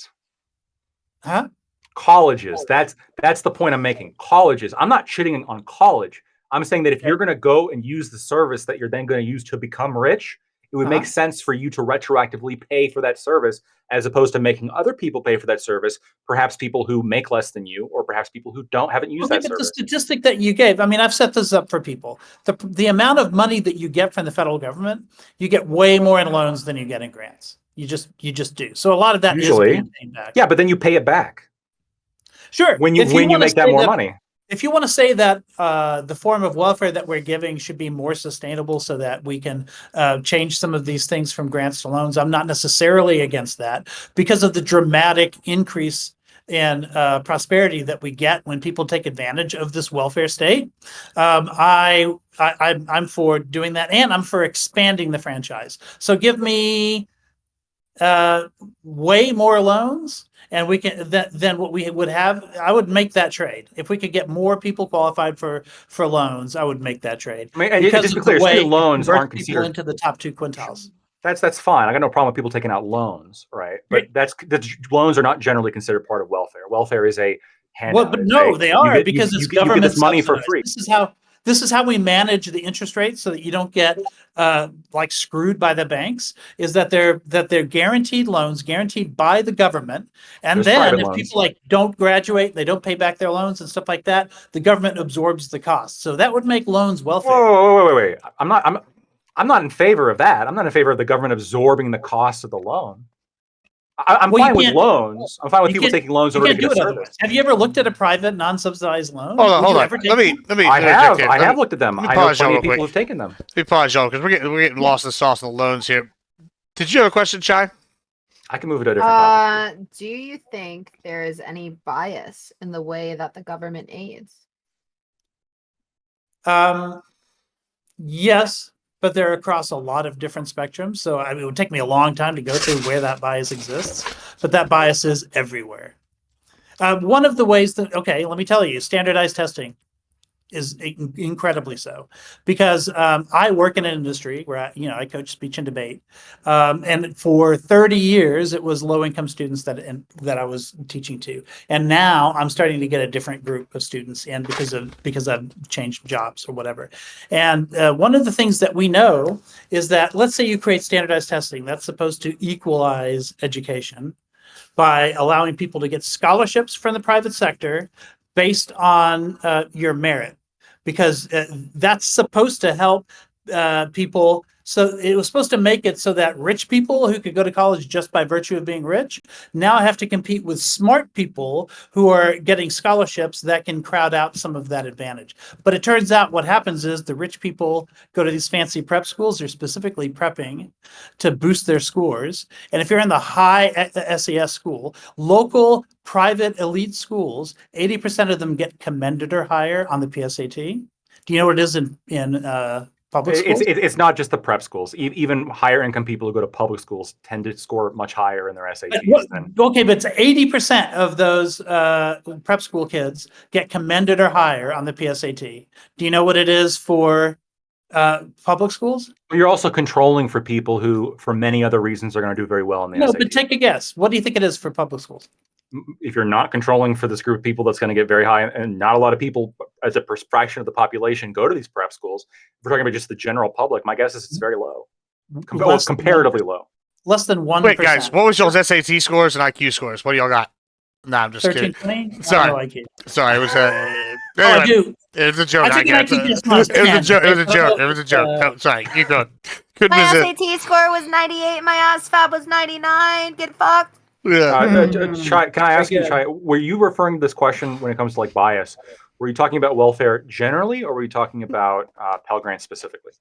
Colleges. That's the point I'm making. Colleges. I'm not shitting on college. I'm saying that if you're going to go and use the service that you're then going to use to become rich, it would make sense for you to retroactively pay for that service as opposed to making other people pay for that service, perhaps people who make less than you, or perhaps people who haven't used that service. The statistic that you gave, I mean, I've set this up for people. The amount of money that you get from the federal government, you get way more in loans than you get in grants. You just do. So a lot of that usually is paid back. Yeah, but then you pay it back. Sure. When you make that more money. If you want to say that the form of welfare that we're giving should be more sustainable so that we can change some of these things from grants to loans, I'm not necessarily against that because of the dramatic increase in prosperity that we get when people take advantage of this welfare state. I'm for doing that, and I'm for expanding the franchise. So give me way more loans, and we can then what we would have. I would make that trade if we could get more people qualified for loans. I would make that trade. I mean, and just to be clear, student loans aren't considered into the top 2 quintiles. That's fine. I got no problem with people taking out loans, right? But loans are not generally considered part of welfare. Welfare is a handout. Well, but no, they are because it's government this money for free. This is how this is how we manage the interest rates so that you don't get like screwed by the banks, is that they're guaranteed loans, guaranteed by the government. And There's then private if loans. people like don't graduate, they don't pay back their loans and stuff like that, the government absorbs the cost. So that would make loans welfare. Wait. I'm not in favor of that. I'm not in favor of the government absorbing the cost of the loan. I'm Well, fine with loans. I'm fine with people taking loans in order to get a service. Otherwise. Have you ever looked at a private, non-subsidized loan? Hold on. Let me. I have looked at them. I know plenty of people quick. who've taken them. Let me pause y'all because we're getting lost in the sauce on the loans here. Did you have a question, Chai? I can move it to a different topic. Do you think there is any bias in the way that the government aids? Yes, but they're across a lot of different spectrums. So I mean, it would take me a long time to go through where that bias exists, but that bias is everywhere. One of the ways that, okay, let me tell you, standardized testing is incredibly so, because I work in an industry where I coach speech and debate, and for 30 years it was low-income students that I was teaching to, and now I'm starting to get a different group of students in because I've changed jobs or whatever. And one of the things that we know is that, let's say you create standardized testing that's supposed to equalize education by allowing people to get scholarships from the private sector based on your merit, because that's supposed to help people. So it was supposed to make it so that rich people who could go to college just by virtue of being rich now have to compete with smart people who are getting scholarships that can crowd out some of that advantage. But it turns out what happens is the rich people go to these fancy prep schools. They're specifically prepping to boost their scores. And if you're in the high SES school, local private elite schools, 80% of them get commended or higher on the PSAT. Do you know what it is in public schools? It's not just the prep schools. Even higher income people who go to public schools tend to score much higher in their SATs. Okay, but it's 80% of those prep school kids get commended or higher on the PSAT. Do you know what it is for public schools? You're also controlling for people who, for many other reasons, are going to do very well in the SAT. No, but take a guess. What do you think it is for public schools? If you're not controlling for this group of people that's going to get very high, and not a lot of people as a fraction of the population go to these prep schools, if we're talking about just the general public, my guess is it's very low. Comparatively low. Less than 1%. Wait, guys, what was y'all's SAT scores and IQ scores? What do y'all got? Nah, I'm just 13, kidding. 20? Sorry. Sorry, it was I do. It was a joke. I get think it. this month, It was a joke. It was a 10. joke. It was a joke. No, sorry, keep going. Couldn't My resist. SAT score was 98. My ASVAB was 99. Get fucked. Yeah. Chai, can I ask you, Chai, were you referring to this question when it comes to like bias? Were you talking about welfare generally, or were you talking about Pell Grants specifically?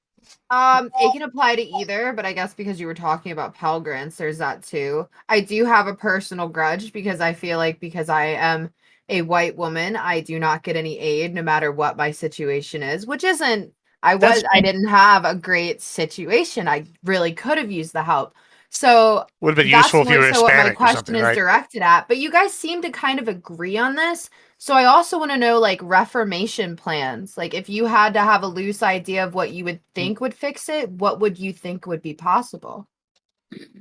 It can apply to either, but I guess because you were talking about Pell Grants, there's that too. I do have a personal grudge because I feel like because I am a white woman, I do not get any aid no matter what my situation is, which isn't, I didn't have a great situation. I really could have used the help. So would have been useful if you were Hispanic. What my question is right? directed at. But you guys seem to kind of agree on this. So I also want to know like reformation plans. Like if you had to have a loose idea of what you would think would fix it, what would you think would be possible?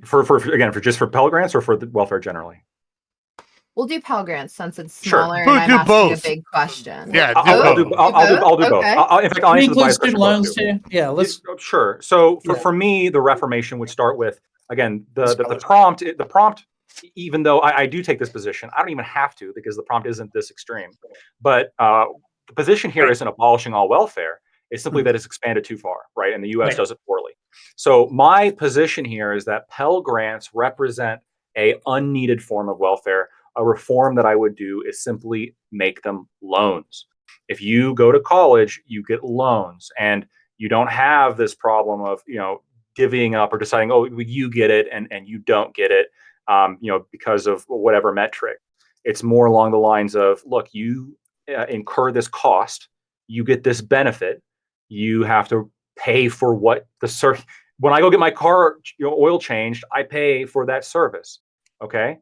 For Pell Grants or for the welfare generally? We'll do Pell Grants since it's Sure. smaller We'll and do I'm asking both. a big question. Yeah, I'll do both. Okay. In fact, I'll We answer the include bias student question loans too. too. Yeah, let's. Sure. So for me, the reformation would start with, again, the prompt. The prompt, even though I do take this position, I don't even have to because the prompt isn't this extreme. But the position here isn't abolishing all welfare. It's simply that it's expanded too far, right? And the U.S. does it poorly. So my position here is that Pell Grants represent a unneeded form of welfare. A reform that I would do is simply make them loans. If you go to college, you get loans, and you don't have this problem of divvying up or deciding, oh, you get it and you don't get it, because of whatever metric. It's more along the lines of, look, you incur this cost, you get this benefit, you have to pay for what when I go get my car oil changed, I pay for that service. Okay.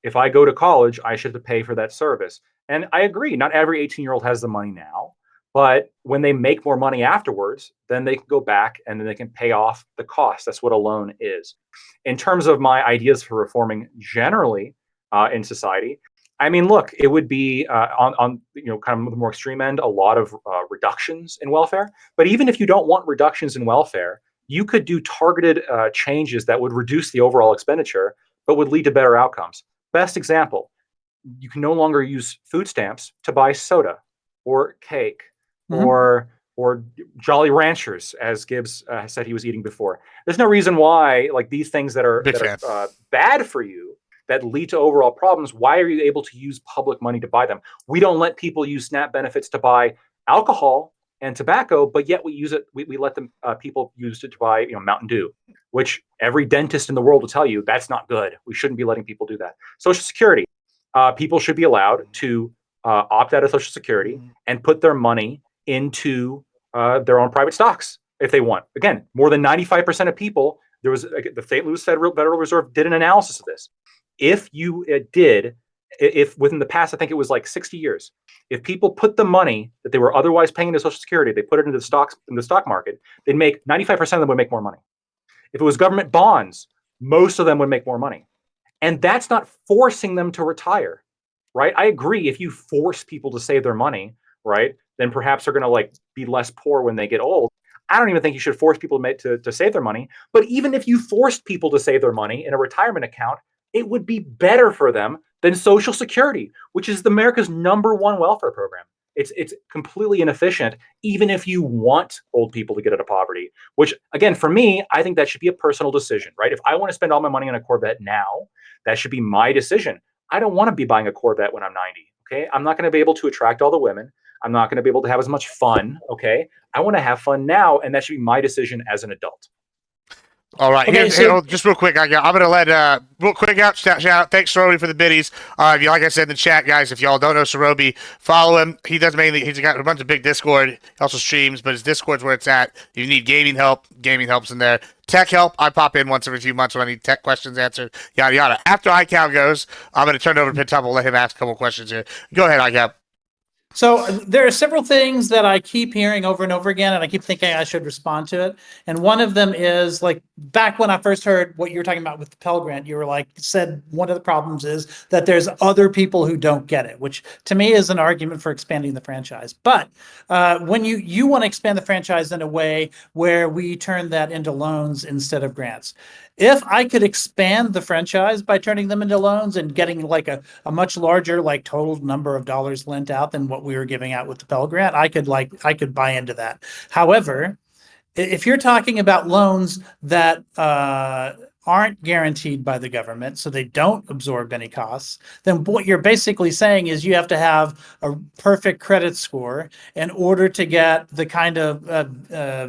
If I go to college, I should have to pay for that service. And I agree, not every 18-year-old has the money now, but when they make more money afterwards, then they can go back and then they can pay off the cost. That's what a loan is. In terms of my ideas for reforming generally in society, I mean, look, it would be on kind of the more extreme end, a lot of reductions in welfare. But even if you don't want reductions in welfare, you could do targeted changes that would reduce the overall expenditure, but would lead to better outcomes. Best example: you can no longer use food stamps to buy soda or cake or Jolly Ranchers, as Gibbs said he was eating before. There's no reason why, like, these things that are bad for you, that lead to overall problems, why are you able to use public money to buy them? We don't let people use SNAP benefits to buy alcohol and tobacco, but yet we let them people use it to buy Mountain Dew, which every dentist in the world will tell you that's not good. We shouldn't be letting people do that. Social Security, people should be allowed to opt out of Social Security and put their money into their own private stocks if they want. Again, more than 95% of people, the St. Louis Federal Reserve did an analysis of this. If within the past, I think it was like 60 years, if people put the money that they were otherwise paying into Social Security, they put it into the stock market, they'd make 95% of them would make more money. If it was government bonds, most of them would make more money. And that's not forcing them to retire, right? I agree. If you force people to save their money, right, then perhaps they're going to be less poor when they get old. I don't even think you should force people to save their money. But even if you forced people to save their money in a retirement account, it would be better for them than Social Security, which is America's #1 welfare program. It's completely inefficient, even if you want old people to get out of poverty, which, again, for me, I think that should be a personal decision, right? If I want to spend all my money on a Corvette now, that should be my decision. I don't want to be buying a Corvette when I'm 90, okay? I'm not going to be able to attract all the women. I'm not going to be able to have as much fun, okay? I want to have fun now, and that should be my decision as an adult. All right, okay, just real quick, I'm going to let real quick shout out. Thanks, Sorobi, for the biddies. Like I said in the chat, guys, if y'all don't know Sorobi, follow him. He's got a bunch of big Discord. He also streams, but his Discord's where it's at. If you need gaming help's in there. Tech help, I pop in once every few months when I need tech questions answered, yada yada. After iCow goes, I'm going to turn it over to Pintuple, let him ask a couple questions here. Go ahead, iCow. So there are several things that I keep hearing over and over again, and I keep thinking I should respond to it. And one of them is, like, back when I first heard what you were talking about with the Pell Grant, you were said one of the problems is that there's other people who don't get it, which to me is an argument for expanding the franchise. But when you want to expand the franchise in a way where we turn that into loans instead of grants. If I could expand the franchise by turning them into loans and getting a much larger total number of dollars lent out than what we were giving out with the Pell Grant, I could buy into that. However, if you're talking about loans that aren't guaranteed by the government, so they don't absorb any costs, then what you're basically saying is you have to have a perfect credit score in order to get the kind of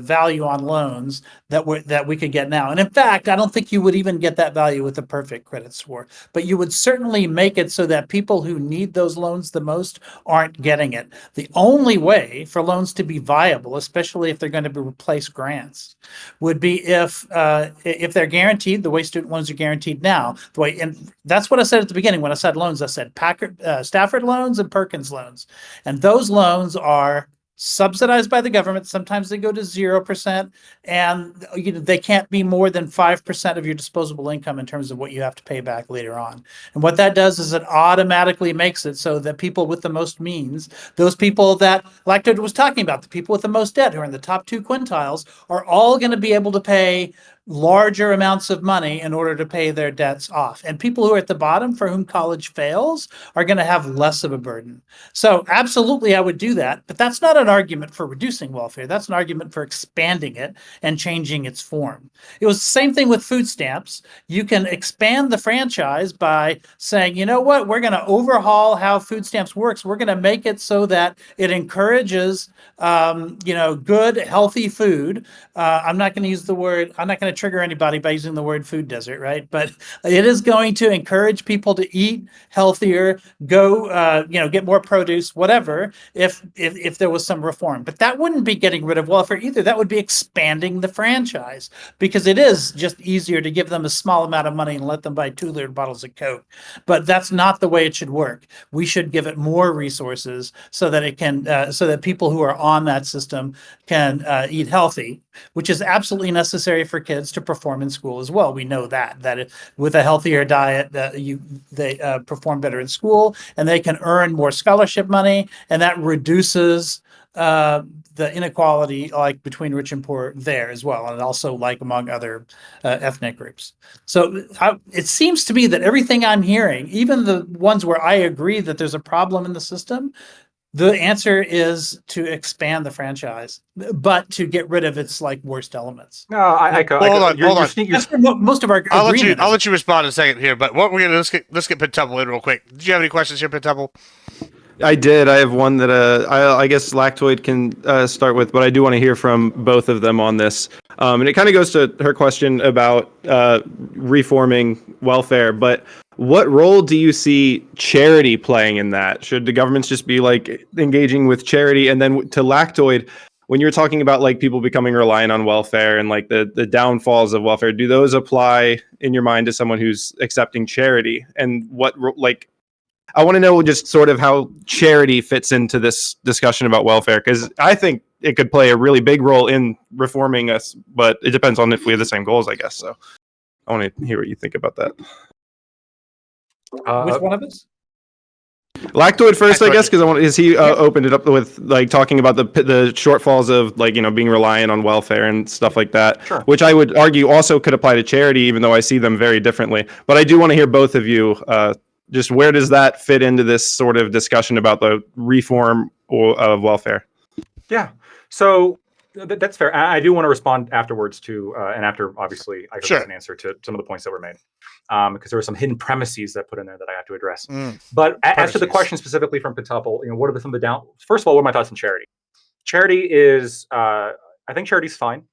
value on loans that we could get now. And in fact, I don't think you would even get that value with a perfect credit score, but you would certainly make it so that people who need those loans the most aren't getting it. The only way for loans to be viable, especially if they're going to replace grants, would be if they're guaranteed the way student loans are guaranteed now. And that's what I said at the beginning when I said loans. I said Stafford loans and Perkins loans, and those loans are subsidized by the government. Sometimes they go to 0%, and they can't be more than 5% of your disposable income in terms of what you have to pay back later on. And what that does is it automatically makes it so that people with the most means, those people that Lactoid was talking about, the people with the most debt who are in the top 2 quintiles, are all going to be able to pay larger amounts of money in order to pay their debts off. And people who are at the bottom, for whom college fails, are going to have less of a burden. So absolutely, I would do that. But that's not an argument for reducing welfare. That's an argument for expanding it and changing its form. It was the same thing with food stamps. You can expand the franchise by saying, you know what, we're going to overhaul how food stamps works. We're going to make it so that it encourages, good, healthy food. I'm not going to trigger anybody by using the word food desert, right? But it is going to encourage people to eat healthier, get more produce, whatever, if there was some reform. But that wouldn't be getting rid of welfare either. That would be expanding the franchise, because it is just easier to give them a small amount of money and let them buy 2-liter bottles of Coke. But that's not the way it should work. We should give it more resources so that it can, so that people who are on that system can eat healthy, which is absolutely necessary for kids kids to perform in school as well. We know that with a healthier diet, they perform better in school, and they can earn more scholarship money, and that reduces the inequality like between rich and poor there as well, and also like among other ethnic groups. So it seems to me that everything I'm hearing, even the ones where I agree that there's a problem in the system, the answer is to expand the franchise, but to get rid of its like worst elements. No, hold on. That's where most of our I'll let you respond in a second here, but what we're gonna let's get Pentuple in real quick. Did you have any questions here, Pentuple? I did. I have one that I guess Lactoid can start with, but I do want to hear from both of them on this. And it kind of goes to her question about reforming welfare. But what role do you see charity playing in that? Should the governments just be like engaging with charity? And then to Lactoid, when you're talking about like people becoming reliant on welfare and like the downfalls of welfare, do those apply in your mind to someone who's accepting charity? And what like I want to know just sort of how charity fits into this discussion about welfare, because I think it could play a really big role in reforming us, but it depends on if we have the same goals, I guess. So I want to hear what you think about that. Which one of us? Lactoid first, I guess, because he opened it up with like talking about the shortfalls of like, you know, being reliant on welfare and stuff like that, Sure. Which I would argue also could apply to charity, even though I see them very differently. But I do want to hear both of you. Just where does that fit into this sort of discussion about the reform of welfare? Yeah, so that's fair. I do want to respond afterwards to, and after obviously I have an answer to some of the points that were made, because there were some hidden premises that put in there that I have to address. But as to the question specifically from Pentuple, you know, what are some of the down? First of all, what are my thoughts on charity? Charity is, I think charity is fine.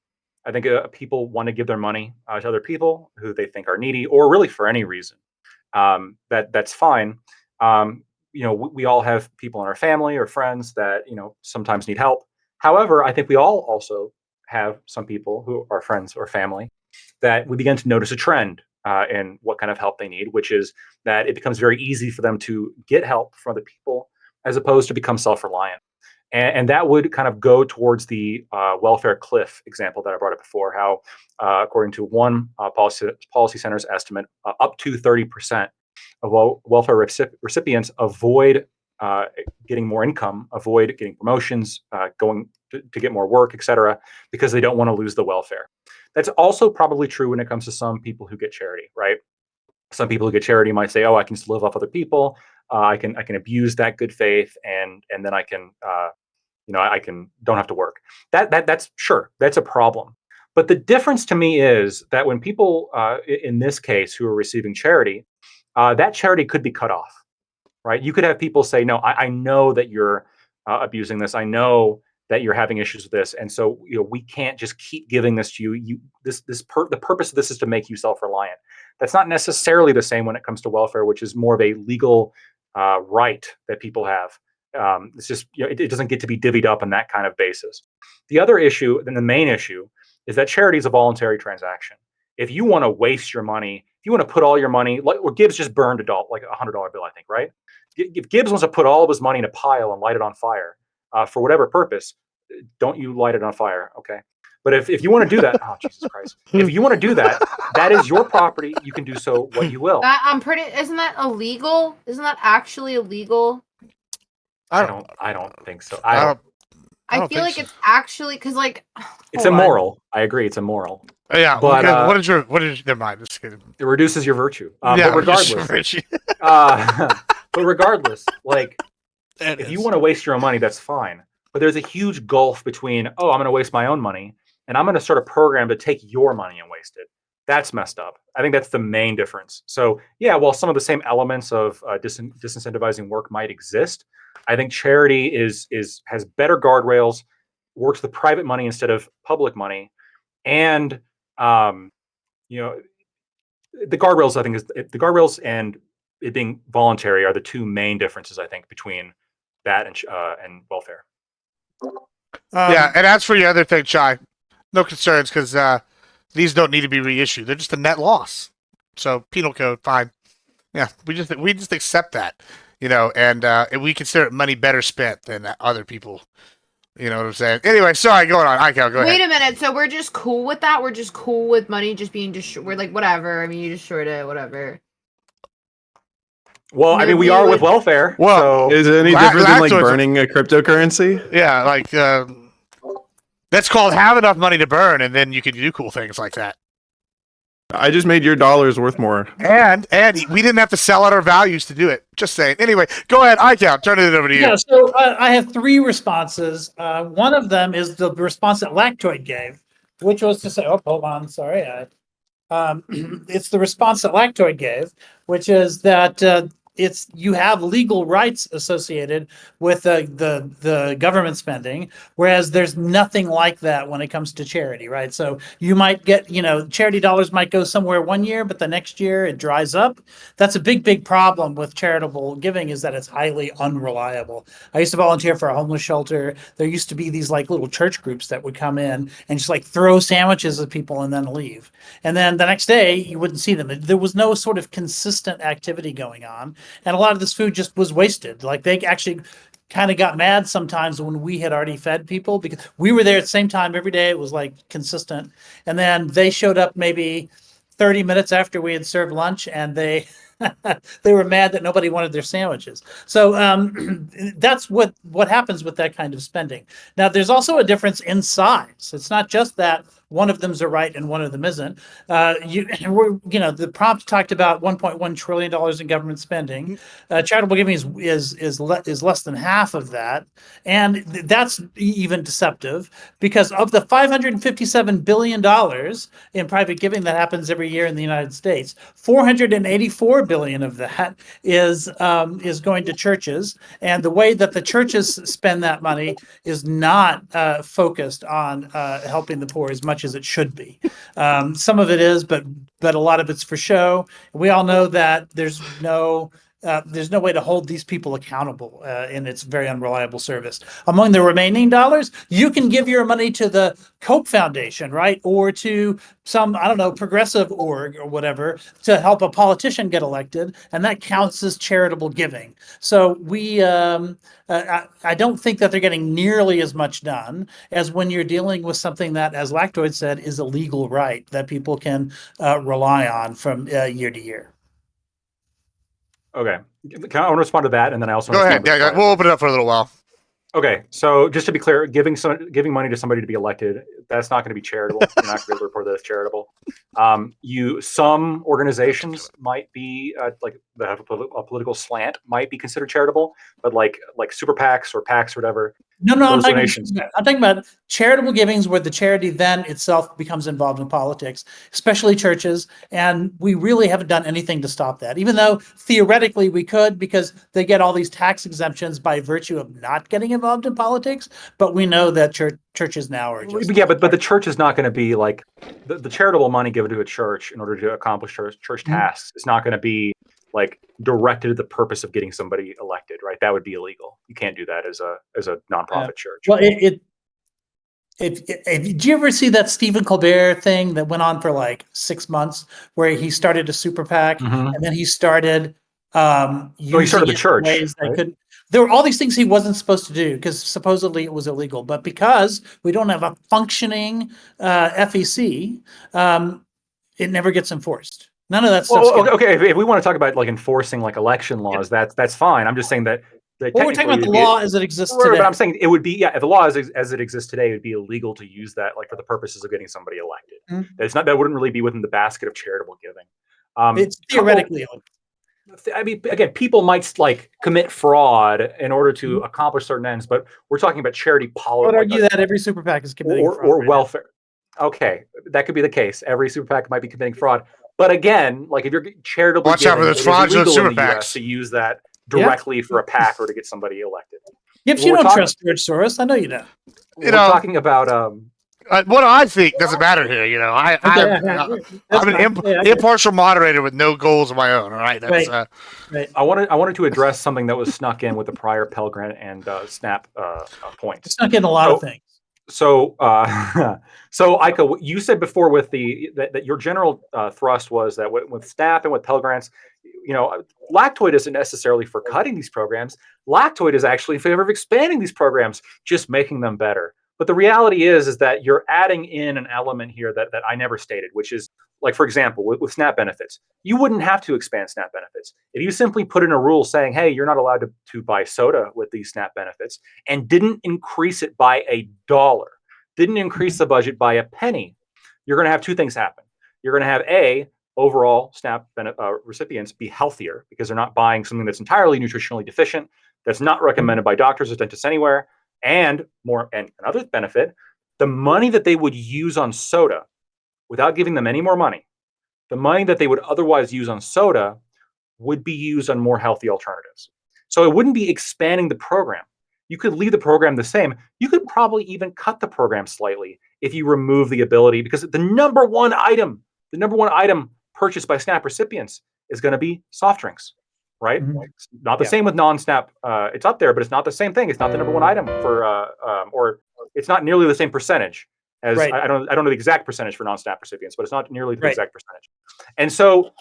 I think people want to give their money to other people who they think are needy, or really for any reason. That's fine. You know, we all have people in our family or friends that, you know, sometimes need help. However, I think we all also have some people who are friends or family that we begin to notice a trend in what kind of help they need, which is that it becomes very easy for them to get help from other people as opposed to become self-reliant. And that would kind of go towards the welfare cliff example that I brought up before, how according to one policy center's estimate, up to 30% of welfare recipients avoid getting more income, avoid getting promotions, going to get more work, etc., because they don't want to lose the welfare. That's also probably true when it comes to some people who get charity, right? Some people who get charity might say, "Oh, I can just live off other people. I can abuse that good faith, and then I can, I don't have to work." That's sure, that's a problem. But the difference to me is that when people, in this case, who are receiving charity, that charity could be cut off, right? You could have people say, "No, I know that you're abusing this. I know that you're having issues with this, and so we can't just keep giving this to you. The purpose of this is to make you self-reliant." That's not necessarily the same when it comes to welfare, which is more of a legal right that people have. It's just it doesn't get to be divvied up on that kind of basis. The other issue, and the main issue, is that charity is a voluntary transaction. If you want to waste your money, if you want to put all your money, like Gibbs just burned like a $100 bill, I think, right? If Gibbs wants to put all of his money in a pile and light it on fire for whatever purpose, don't you light it on fire, okay? But if you want to do that, oh Jesus Christ! If you want to do that, that is your property. You can do so what you will. Isn't that illegal? Isn't that actually illegal? I don't think so. I feel like it's actually because like it's immoral. I agree, it's immoral. Yeah, but what is your never mind. It reduces your virtue. Yeah, but regardless, like if you want to waste your own money, that's fine. But there's a huge gulf between, oh, I'm going to waste my own money, and I'm going to start a program to take your money and waste it. That's messed up. I think that's the main difference. So yeah, while some of the same elements of disincentivizing work might exist, I think charity has better guardrails, works with private money instead of public money, and the guardrails. I think the guardrails and it being voluntary are the two main differences, I think, between that and welfare. Yeah, and as for your other thing, Chai, no concerns because these don't need to be reissued. They're just a net loss. So penal code, fine. Yeah, we just accept that, and we consider it money better spent than other people You know what I'm saying? Anyway, sorry, going on. Go ahead. Wait a minute. So we're just cool with that? We're just cool with money just being we're like, whatever. I mean, you destroyed it, whatever. Well, I mean, we are with welfare. Well, so Is it any different than like burning a cryptocurrency? Yeah, like that's called have enough money to burn, and then you can do cool things like that. I just made your dollars worth more. And we didn't have to sell out our values to do it. Just saying. Anyway, go ahead, Icowrich. Turn it over to you. Yeah, so I have three responses. One of them is the response that Lactoid gave, which was to say, oh, hold on, sorry. It's the response that Lactoid gave, which is that you have legal rights associated with the government spending, whereas there's nothing like that when it comes to charity, right? So you might get, charity dollars might go somewhere one year, but the next year it dries up. That's a big problem with charitable giving, is that it's highly unreliable. I used to volunteer for a homeless shelter. There used to be these like little church groups that would come in and just like throw sandwiches at people and then leave. And then the next day you wouldn't see them. There was no sort of consistent activity going on. And a lot of this food just was wasted. Like they actually kind of got mad sometimes when we had already fed people, because we were there at the same time every day. It was like consistent. And then they showed up maybe 30 minutes after we had served lunch, and they were mad that nobody wanted their sandwiches. So that's what happens with that kind of spending. Now, there's also a difference in size. It's not just that one of them's a right and one of them isn't. The prompt talked about $1.1 trillion in government spending. Charitable giving is less than half of that, and that's even deceptive, because of the $557 billion in private giving that happens every year in the United States, $484 billion of that is going to churches, and the way that the churches spend that money is not focused on helping the poor as much as it should be. Some of it is, but a lot of it's for show. We all know that there's no way to hold these people accountable in its very unreliable service. Among the remaining dollars, you can give your money to the Cope Foundation, right? Or to some, I don't know, progressive org or whatever to help a politician get elected, and that counts as charitable giving. So I don't think that they're getting nearly as much done as when you're dealing with something that, as Lactoid said, is a legal right that people can rely on from year to year. Okay, I want to respond to that, and then I also go ahead. Yeah, we'll open it up for a little while. Okay, so just to be clear, giving money to somebody to be elected, that's not going to be charitable. You're not going to be able to report that as charitable. Some organizations might be like that have a political slant might be considered charitable, but like super PACs or PACs or whatever. No, I'm talking about charitable givings where the charity then itself becomes involved in politics, especially churches. And we really haven't done anything to stop that, even though theoretically we could, because they get all these tax exemptions by virtue of not getting involved in politics. But we know that churches now are just... Yeah, but the church is not going to be like the charitable money given to a church in order to accomplish church tasks. It's not going to be like directed at the purpose of getting somebody elected, right? That would be illegal. You can't do that as a nonprofit church. Well, did you ever see that Stephen Colbert thing that went on for like 6 months, where he started a super PAC and then he started he started the church. Ways that there were all these things he wasn't supposed to do because supposedly it was illegal, but because we don't have a functioning FEC, it never gets enforced. None of that stuff. Okay. If we want to talk about like enforcing like election laws, that's fine. I'm just saying that. We're talking about the law as it exists today. But I'm saying it would be, if the law as it exists today, it would be illegal to use that like for the purposes of getting somebody elected. That wouldn't really be within the basket of charitable giving. It's theoretically. I mean, again, people might like commit fraud in order to accomplish certain ends, but we're talking about charity policy. I would argue that every super PAC is committing fraud or welfare. Okay, that could be the case. Every super PAC might be committing fraud. But again, like if you're charitably watch out for those fraudulent super PACs to use that directly for a PAC or to get somebody elected. Yep, you don't trust George Soros. I know you don't. We're talking about what I think doesn't matter here. I'm an impartial moderator with no goals of my own. All right, that's right. I wanted to address something that was snuck in with the prior Pell Grant and SNAP point. Snuck in a lot of things. So, Ico, you said before with that your general thrust was that with SNAP and with Pell Grants, Lactoid isn't necessarily for cutting these programs. Lactoid is actually in favor of expanding these programs, just making them better. But the reality is that you're adding in an element here that I never stated, which is, like, for example, with SNAP benefits, you wouldn't have to expand SNAP benefits. If you simply put in a rule saying, hey, you're not allowed to buy soda with these SNAP benefits, and didn't increase it by $1, didn't increase the budget by a penny, you're going to have two things happen. You're going to have overall SNAP recipients be healthier because they're not buying something that's entirely nutritionally deficient, that's not recommended by doctors or dentists anywhere, and another benefit, the money that they would use on soda, without giving them any more money, the money that they would otherwise use on soda would be used on more healthy alternatives. So it wouldn't be expanding the program. You could leave the program the same. You could probably even cut the program slightly if you remove the ability, because the number one item purchased by SNAP recipients is going to be soft drinks, right? It's not the same with non-SNAP. It's up there, but it's not the same thing. It's not the number one item for, or it's not nearly the same percentage as I don't know the exact percentage for non-SNAP recipients, but it's not nearly the exact percentage. And so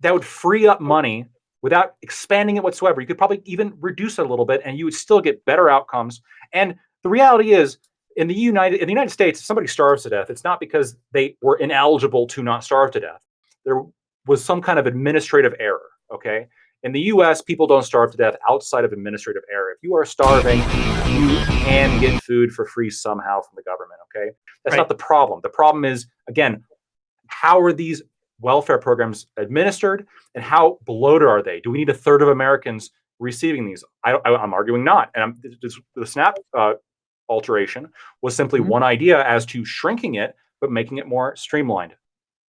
that would free up money without expanding it whatsoever. You could probably even reduce it a little bit, and you would still get better outcomes. And the reality is, in the United States, if somebody starves to death, it's not because they were ineligible to not starve to death. There was some kind of administrative error, okay? In the US, people don't starve to death outside of administrative error. If you are starving, you can get food for free somehow from the government, okay? That's not the problem. The problem is, again, how are these welfare programs administered, and how bloated are they? Do we need a third of Americans receiving these? I'm arguing not. And the SNAP alteration was simply one idea as to shrinking it, but making it more streamlined,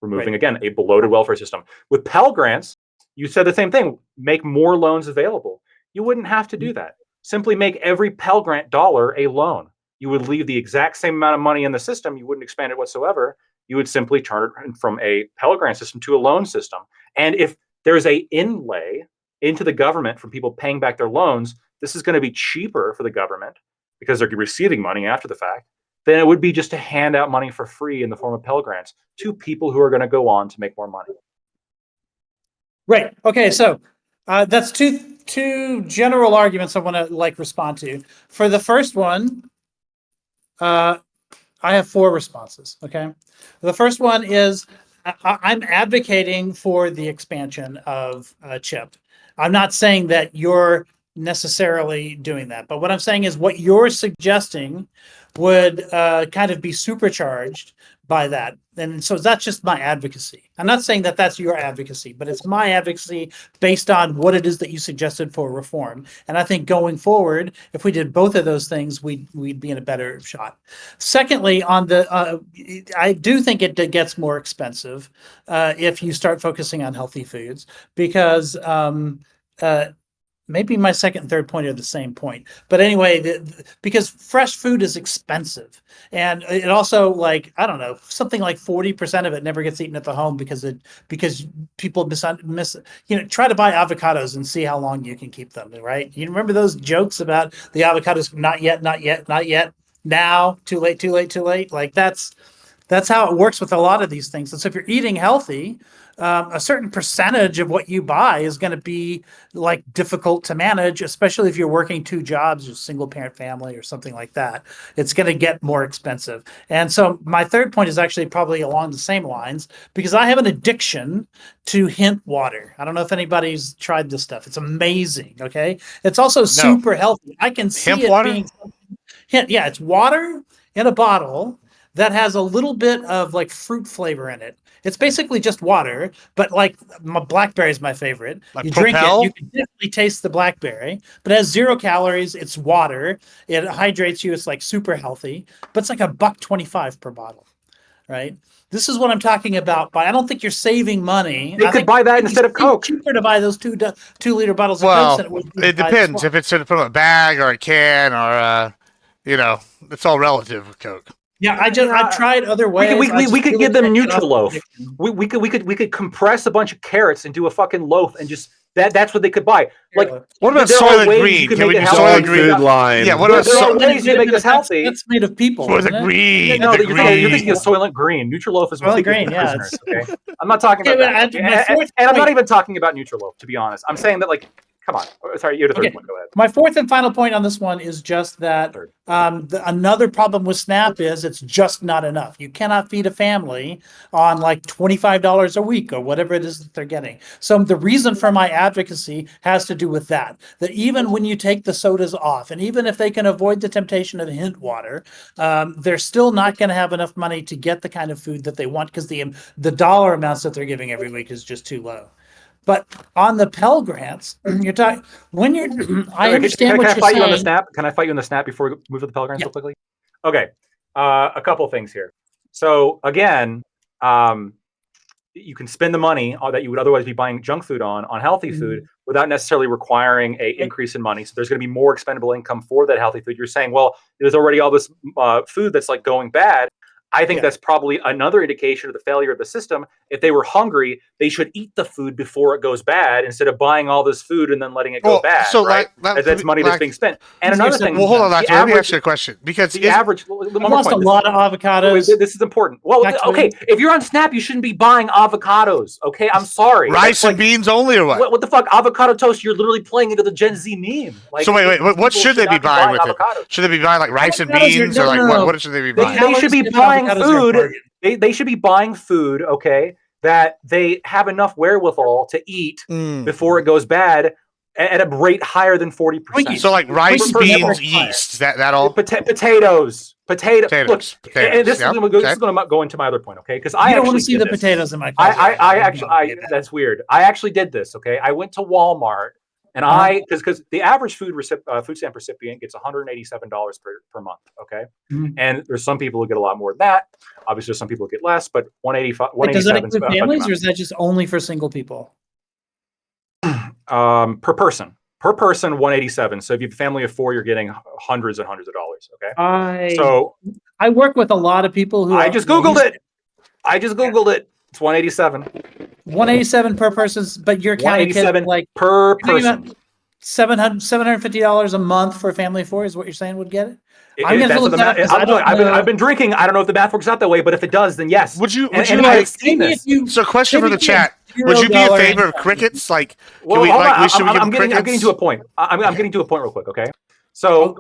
removing, again, a bloated welfare system. With Pell Grants, you said the same thing, make more loans available. You wouldn't have to do that. Simply make every Pell Grant dollar a loan. You would leave the exact same amount of money in the system. You wouldn't expand it whatsoever. You would simply turn it from a Pell Grant system to a loan system. And if there's a inlay into the government from people paying back their loans, this is going to be cheaper for the government because they're receiving money after the fact, than it would be just to hand out money for free in the form of Pell Grants to people who are going to go on to make more money. Right. Okay. So that's two general arguments I want to respond to. For the first one, I have 4 responses. Okay. The first one is I'm advocating for the expansion of CHIP. I'm not saying that you're necessarily doing that, but what I'm saying is what you're suggesting would kind of be supercharged by that. And so that's just my advocacy. I'm not saying that that's your advocacy, but it's my advocacy based on what it is that you suggested for reform. And I think going forward, if we did both of those things, we'd be in a better shot. Secondly, on the, I do think it gets more expensive if you start focusing on healthy foods, because maybe my second and third point are the same point. But anyway, because fresh food is expensive. And it also, I don't know, something like 40% of it never gets eaten at the home because people try to buy avocados and see how long you can keep them, right? You remember those jokes about the avocados, not yet, not yet, not yet, now, too late, too late, too late. That's how it works with a lot of these things. And so if you're eating healthy, a certain percentage of what you buy is going to be difficult to manage, especially if you're working 2 jobs or single parent family or something like that. It's going to get more expensive. And so my third point is actually probably along the same lines, because I have an addiction to hint water. I don't know if anybody's tried this stuff. It's amazing. Okay. It's also super healthy. I can see hemp it water? Being hint. Yeah. It's water in a bottle that has a little bit of fruit flavor in it. It's basically just water, but my blackberry is my favorite. You drink it, you can definitely taste the blackberry, but it has 0 calories. It's water. It hydrates you. It's super healthy, but it's $1.25 per bottle, right? This is what I'm talking about. But I don't think you're saving money. They could buy that instead of Coke. It's cheaper to buy those 2-liter bottles of Coke than it would be. It depends if it's in a bag or a can or it's all relative with Coke. Yeah, I tried other ways. We could give them Nutriloaf. We could compress a bunch of carrots into a fucking loaf and just That's what they could buy. Like, what about there are Soylent ways Green? you can Can we make do it Soylent healthy. Green? Food line. Yeah, what about There are Soylent ways you make this healthy. That's made of people. Soylent Isn't it? Green? No, The you're thinking of green. Soylent Green. Nutriloaf is what Soylent they give Green, to yeah, prisoners. Okay, I'm not talking Okay, about but that. my fourth And I'm not point- even talking about Nutriloaf, to be honest. I'm saying that, like, come on. Sorry, you had a third Okay. point. Go ahead. My fourth and final point on this one is just that another problem with SNAP is it's just not enough. You cannot feed a family on like $25 a week or whatever it is that they're getting. So the reason for my advocacy has to do with that even when you take the sodas off, and even if they can avoid the temptation of hint water, they're still not going to have enough money to get the kind of food that they want, because the dollar amounts that they're giving every week is just too low. But on the Pell Grants, you're talking when you're. I understand what can I you're fight saying. you on the snap? Can I fight you on the snap before we move to the Pell Grants real quickly? Okay, a couple things here. So again, you can spend the money that you would otherwise be buying junk food on healthy food without necessarily requiring an increase in money. So there's going to be more expendable income for that healthy food. You're saying, well, there's already all this food that's like going bad. I think that's probably another indication of the failure of the system. If they were hungry, they should eat the food before it goes bad instead of buying all this food and then letting it go bad. So right? That's money that's being spent. And another thing. Well, hold on, let me ask you a question. Because the average. I've lost a lot of avocados. This is important. Well, okay, if you're on SNAP, you shouldn't be buying avocados. Okay, I'm sorry. Rice and beans only, or what? What the fuck? Avocado toast? You're literally playing into the Gen Z meme. Like, so wait, what should they be buying with avocados. it? Should they be buying like rice and beans, or like what should they be buying? They should be buying food. They should be buying food, okay, that they have enough wherewithal to eat before it goes bad at a rate higher than 40%. So like rice, beans, yeast, that all? Potatoes. Look, potatoes. And this is going to go into my other point, okay? Because I don't want actually to see the potatoes in my car. That's weird. I actually did this, okay? I went to Walmart. And because the average food stamp recipient gets $187 per month, okay? And there's some people who get a lot more than that. Obviously, there's some people who get less, but 187. Does that include families, or is that just only for single people? Per person, 187. So if you have a family of 4, you're getting hundreds and hundreds of dollars, okay? So I work with a lot of people who. I just Googled it. It's 187. 187 per person, but you're counting like per person. $750 a month for a family of 4 is what you're saying would get it. I've been drinking. I don't know if the math works out that way, but if it does, then yes. Would you like? So, question for the chat: would you be in favor of crickets? Like, well, I'm getting to a point. I'm getting to a point real quick. Okay, so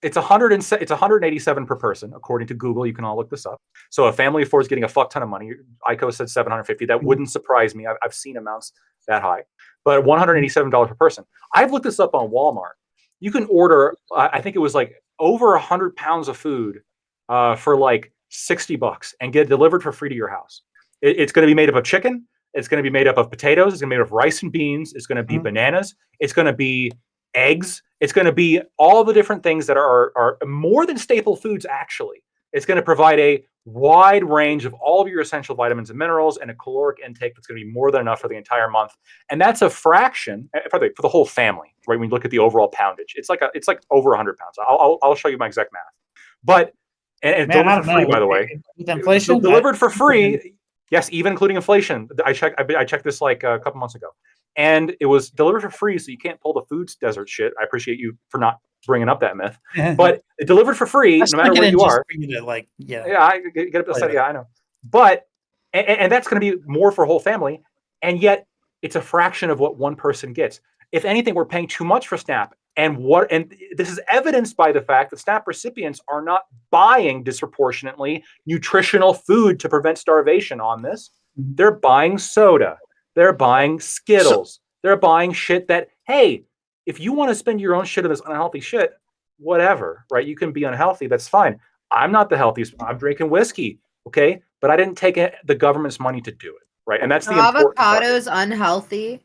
it's 187 per person according to Google. You can all look this up. So a family of 4 is getting a fuck ton of money. Ico said 750. That wouldn't surprise me. I've seen amounts that high, but $187 per person. I've looked this up on Walmart. You can order, I think it was like over 100 pounds of food for like $60 and get it delivered for free to your house. It's going to be made up of chicken. It's going to be made up of potatoes. It's going to be made up of rice and beans. It's going to be bananas. It's going to be eggs. It's going to be all the different things that are more than staple foods, actually. It's going to provide a wide range of all of your essential vitamins and minerals and a caloric intake that's going to be more than enough for the entire month. And that's a fraction for the whole family, right? When you look at the overall poundage, it's like over 100 pounds. I'll show you my exact math. But and delivered for free, by the way. With inflation, delivered for free. Yes, even including inflation. I checked this like a couple months ago, and it was delivered for free. So you can't pull the food desert shit. I appreciate you for not bringing up that myth, but it delivered for free no matter where you are. I get upset. Yeah, I know. But and that's going to be more for a whole family, and yet it's a fraction of what one person gets. If anything, we're paying too much for SNAP, and this is evidenced by the fact that SNAP recipients are not buying disproportionately nutritional food to prevent starvation on this. They're buying soda. They're buying Skittles. They're buying shit that, hey, if you want to spend your own shit on this unhealthy shit, whatever, right? You can be unhealthy. That's fine. I'm not the healthiest. I'm drinking whiskey, okay? But I didn't take the government's money to do it, right? And that's the important part. Avocados unhealthy?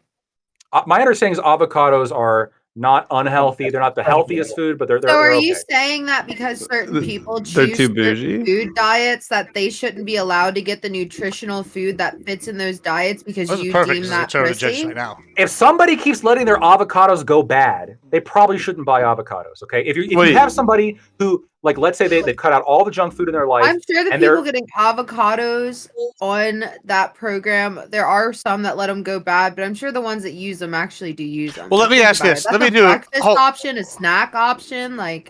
My understanding is avocados are not unhealthy. They're not the healthiest food, but they're So are okay. you saying that because certain people They're choose too bougie? food diets that they shouldn't be allowed to get the nutritional food that fits in those diets because you deem that prissy? Right now. If somebody keeps letting their avocados go bad, they probably shouldn't buy avocados, okay? If you have somebody who like let's say they cut out all the junk food in their life. I'm sure the and people getting avocados on that program, there are some that let them go bad, but I'm sure the ones that use them actually do use them. Well, let me ask this. Let me do a breakfast option, a snack option, like.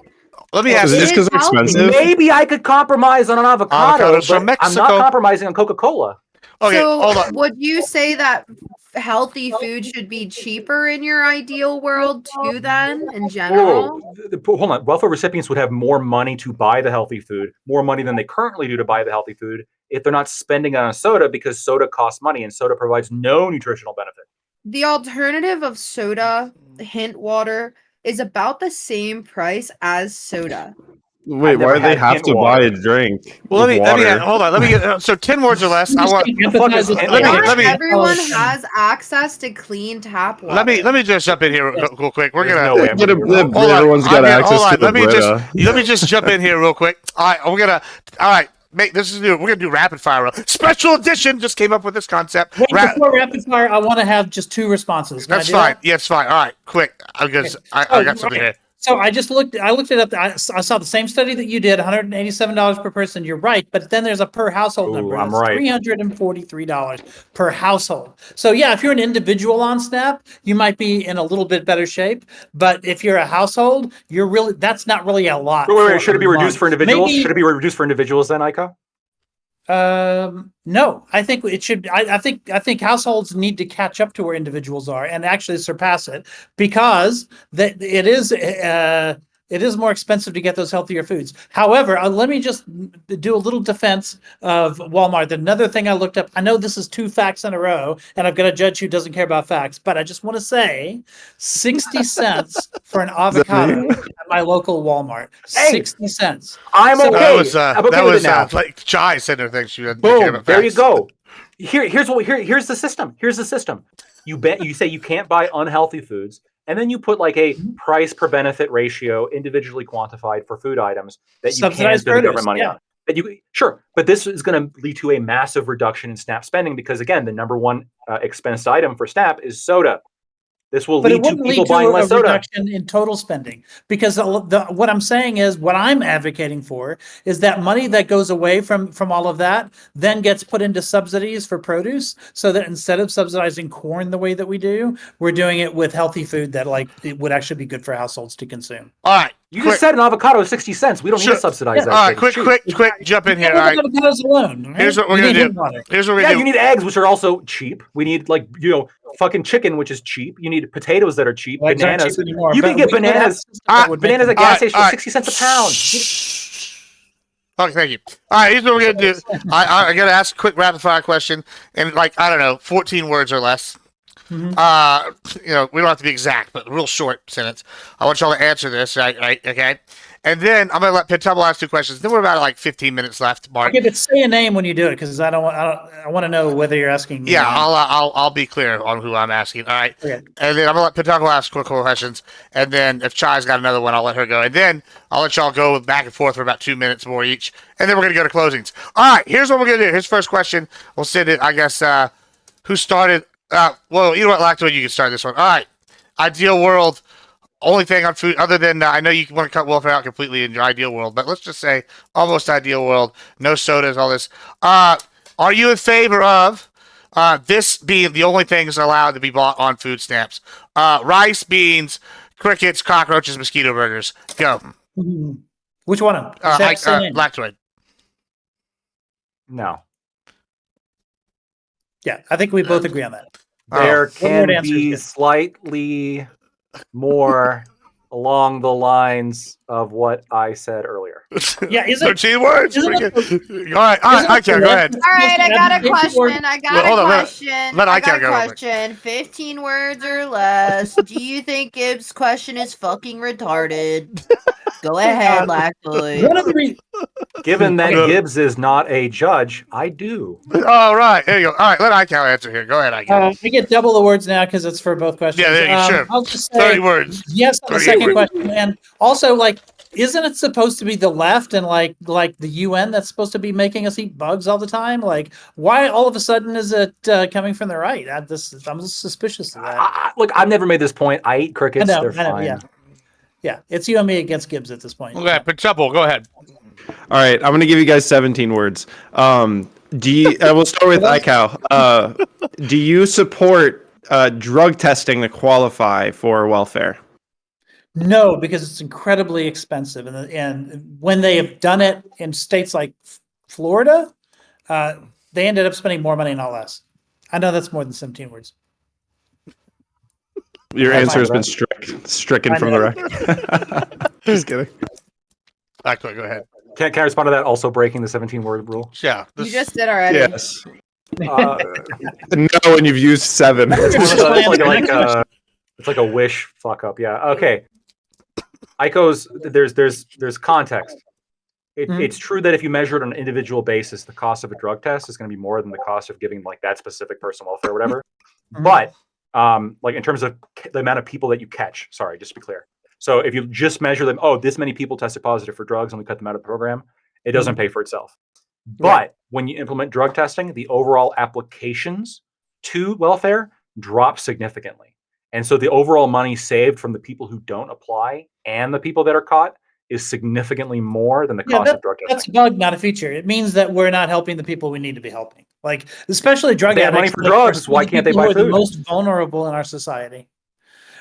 Let me ask. Is it just because they're expensive? Maybe I could compromise on an avocado, Avocados from but I'm Mexico. not compromising on Coca-Cola. Okay, so hold on. would you say that healthy food should be cheaper in your ideal world too, then, in general? Hold on. Welfare recipients would have more money to buy the healthy food, more money than they currently do to buy the healthy food, if they're not spending it on soda, because soda costs money and soda provides no nutritional benefit. The alternative of soda, hint water, is about the same price as soda. Wait, why do they have to buy a drink? Well, hold on. Let me get so 10 words or less. I want. Not everyone has access to clean tap water. Let me just jump in here real quick. We're gonna everyone's got access to the let me just jump in here real quick. All right. We're gonna do rapid fire. Special edition just came up with this concept. Wait, before rapid fire, I want to have just 2 responses. That's fine. Yeah, it's fine. All right, quick. I got something here. So I looked it up. I saw the same study that you did, $187 per person. You're right, but then there's a per household number. I'm right. $343 per household. So yeah, if you're an individual on SNAP, you might be in a little bit better shape. But if you're a household, that's not really a lot. Wait. Should it be reduced for individuals? Should it be reduced for individuals then, Ico? No, I think it should. I think households need to catch up to where individuals are and actually surpass it, because it is more expensive to get those healthier foods. However, let me just do a little defense of Walmart. Another thing I looked up, I know this is 2 facts in a row, and I've got a judge who doesn't care about facts, but I just want to say 60 cents for an avocado at my local Walmart. 60 cents. I'm okay. That was like Chai said her thing. She didn't care about facts. There you go. Here's the system. Here's the system. You say you can't buy unhealthy foods. And then you put like a price per benefit ratio individually quantified for food items that you can't spend government money on. But this is going to lead to a massive reduction in SNAP spending, because again, the number one expense item for SNAP is soda. This will lead to people buying less soda. Reduction in total spending, because what I'm saying is, what I'm advocating for is that money that goes away from all of that then gets put into subsidies for produce, so that instead of subsidizing corn the way that we do, we're doing it with healthy food that it would actually be good for households to consume. All right. You just said an avocado is 60 cents. We don't need to subsidize that. All right, quick, jump in here. All right. Avocados alone. Right? Here's what we're going to do. Here's what we're going to do. You need eggs, which are also cheap. We need fucking chicken, which is cheap. You need potatoes that are cheap. Bananas. You can get bananas. Bananas at gas station for 60 cents a pound. Okay, thank you. All right, here's what we're going to do. I got to ask a quick rapid fire question in 14 words or less. Mm-hmm. We don't have to be exact, but a real short sentence. I want y'all to answer this, right? Okay, and then I'm gonna let Pentumble ask 2 questions. Then we're about 15 minutes left, Mark. Okay, but say a name when you do it, because I want to know whether you're asking. Yeah, I'll be clear on who I'm asking. All right, okay. And then I'm gonna let Pentumble ask quick questions, and then if Chai's got another one, I'll let her go, and then I'll let y'all go back and forth for about 2 minutes more each, and then we're gonna go to closings. All right, here's what we're gonna do. Here's the first question. We'll send it. I guess who started? Well, you know what, Lactoid, you can start this one. All right. Ideal world, only thing on food, other than, I know you want to cut welfare out completely in your ideal world, but let's just say almost ideal world, no sodas, all this. Are you in favor of this being the only things allowed to be bought on food stamps? Rice, beans, crickets, cockroaches, mosquito burgers. Go. Mm-hmm. Which one? Lactoid. No. Yeah, I think we both agree on that. There can be slightly more along the lines of what I said earlier. Yeah, is it 13 words? All right, I can go ahead. All right, I got a question. Let I go. Question. 15 words or less. Do you think Gibbs' question is fucking retarded? Go ahead, Lactoid. Given that Gibbs is not a judge, I do. All right, there you go. All right, let Icow answer here. Go ahead, Icow. I get double the words now because it's for both questions. Yeah, sure. I'll just say 30 words. Yes on the second question. And also, isn't it supposed to be the left and like the UN that's supposed to be making us eat bugs all the time? Why all of a sudden is it coming from the right? I'm suspicious of that. Look, I've never made this point. I eat crickets. They're fine. Yeah. Yeah, it's you and me against Gibbs at this point. Okay, Pixel, go ahead. All right, I'm going to give you guys 17 words. Do you? We'll start with Icow. Do you support drug testing to qualify for welfare? No, because it's incredibly expensive, and when they have done it in states like Florida, they ended up spending more money, not less. I know that's more than 17 words. Your answer has been stricken from the record. Just kidding. Actually, go ahead. Can I respond to that? Also breaking the 17-word rule. Yeah. You just did already. Yes. No, and you've used 7. It's like a wish fuck up. Yeah. Okay. Icos, there's context. It's true that if you measure it on an individual basis, the cost of a drug test is going to be more than the cost of giving like that specific person welfare or whatever. But like in terms of the amount of people that you catch, sorry, just to be clear. So if you just measure them, oh, this many people tested positive for drugs and we cut them out of the program, it doesn't pay for itself. But when you implement drug testing, the overall applications to welfare drop significantly. And so the overall money saved from the people who don't apply and the people that are caught is significantly more than the cost of drug testing. That's a bug, not a feature. It means that we're not helping the people we need to be helping. Like, especially drug addicts. They have money for drugs. Why can't they buy food? The most vulnerable in our society.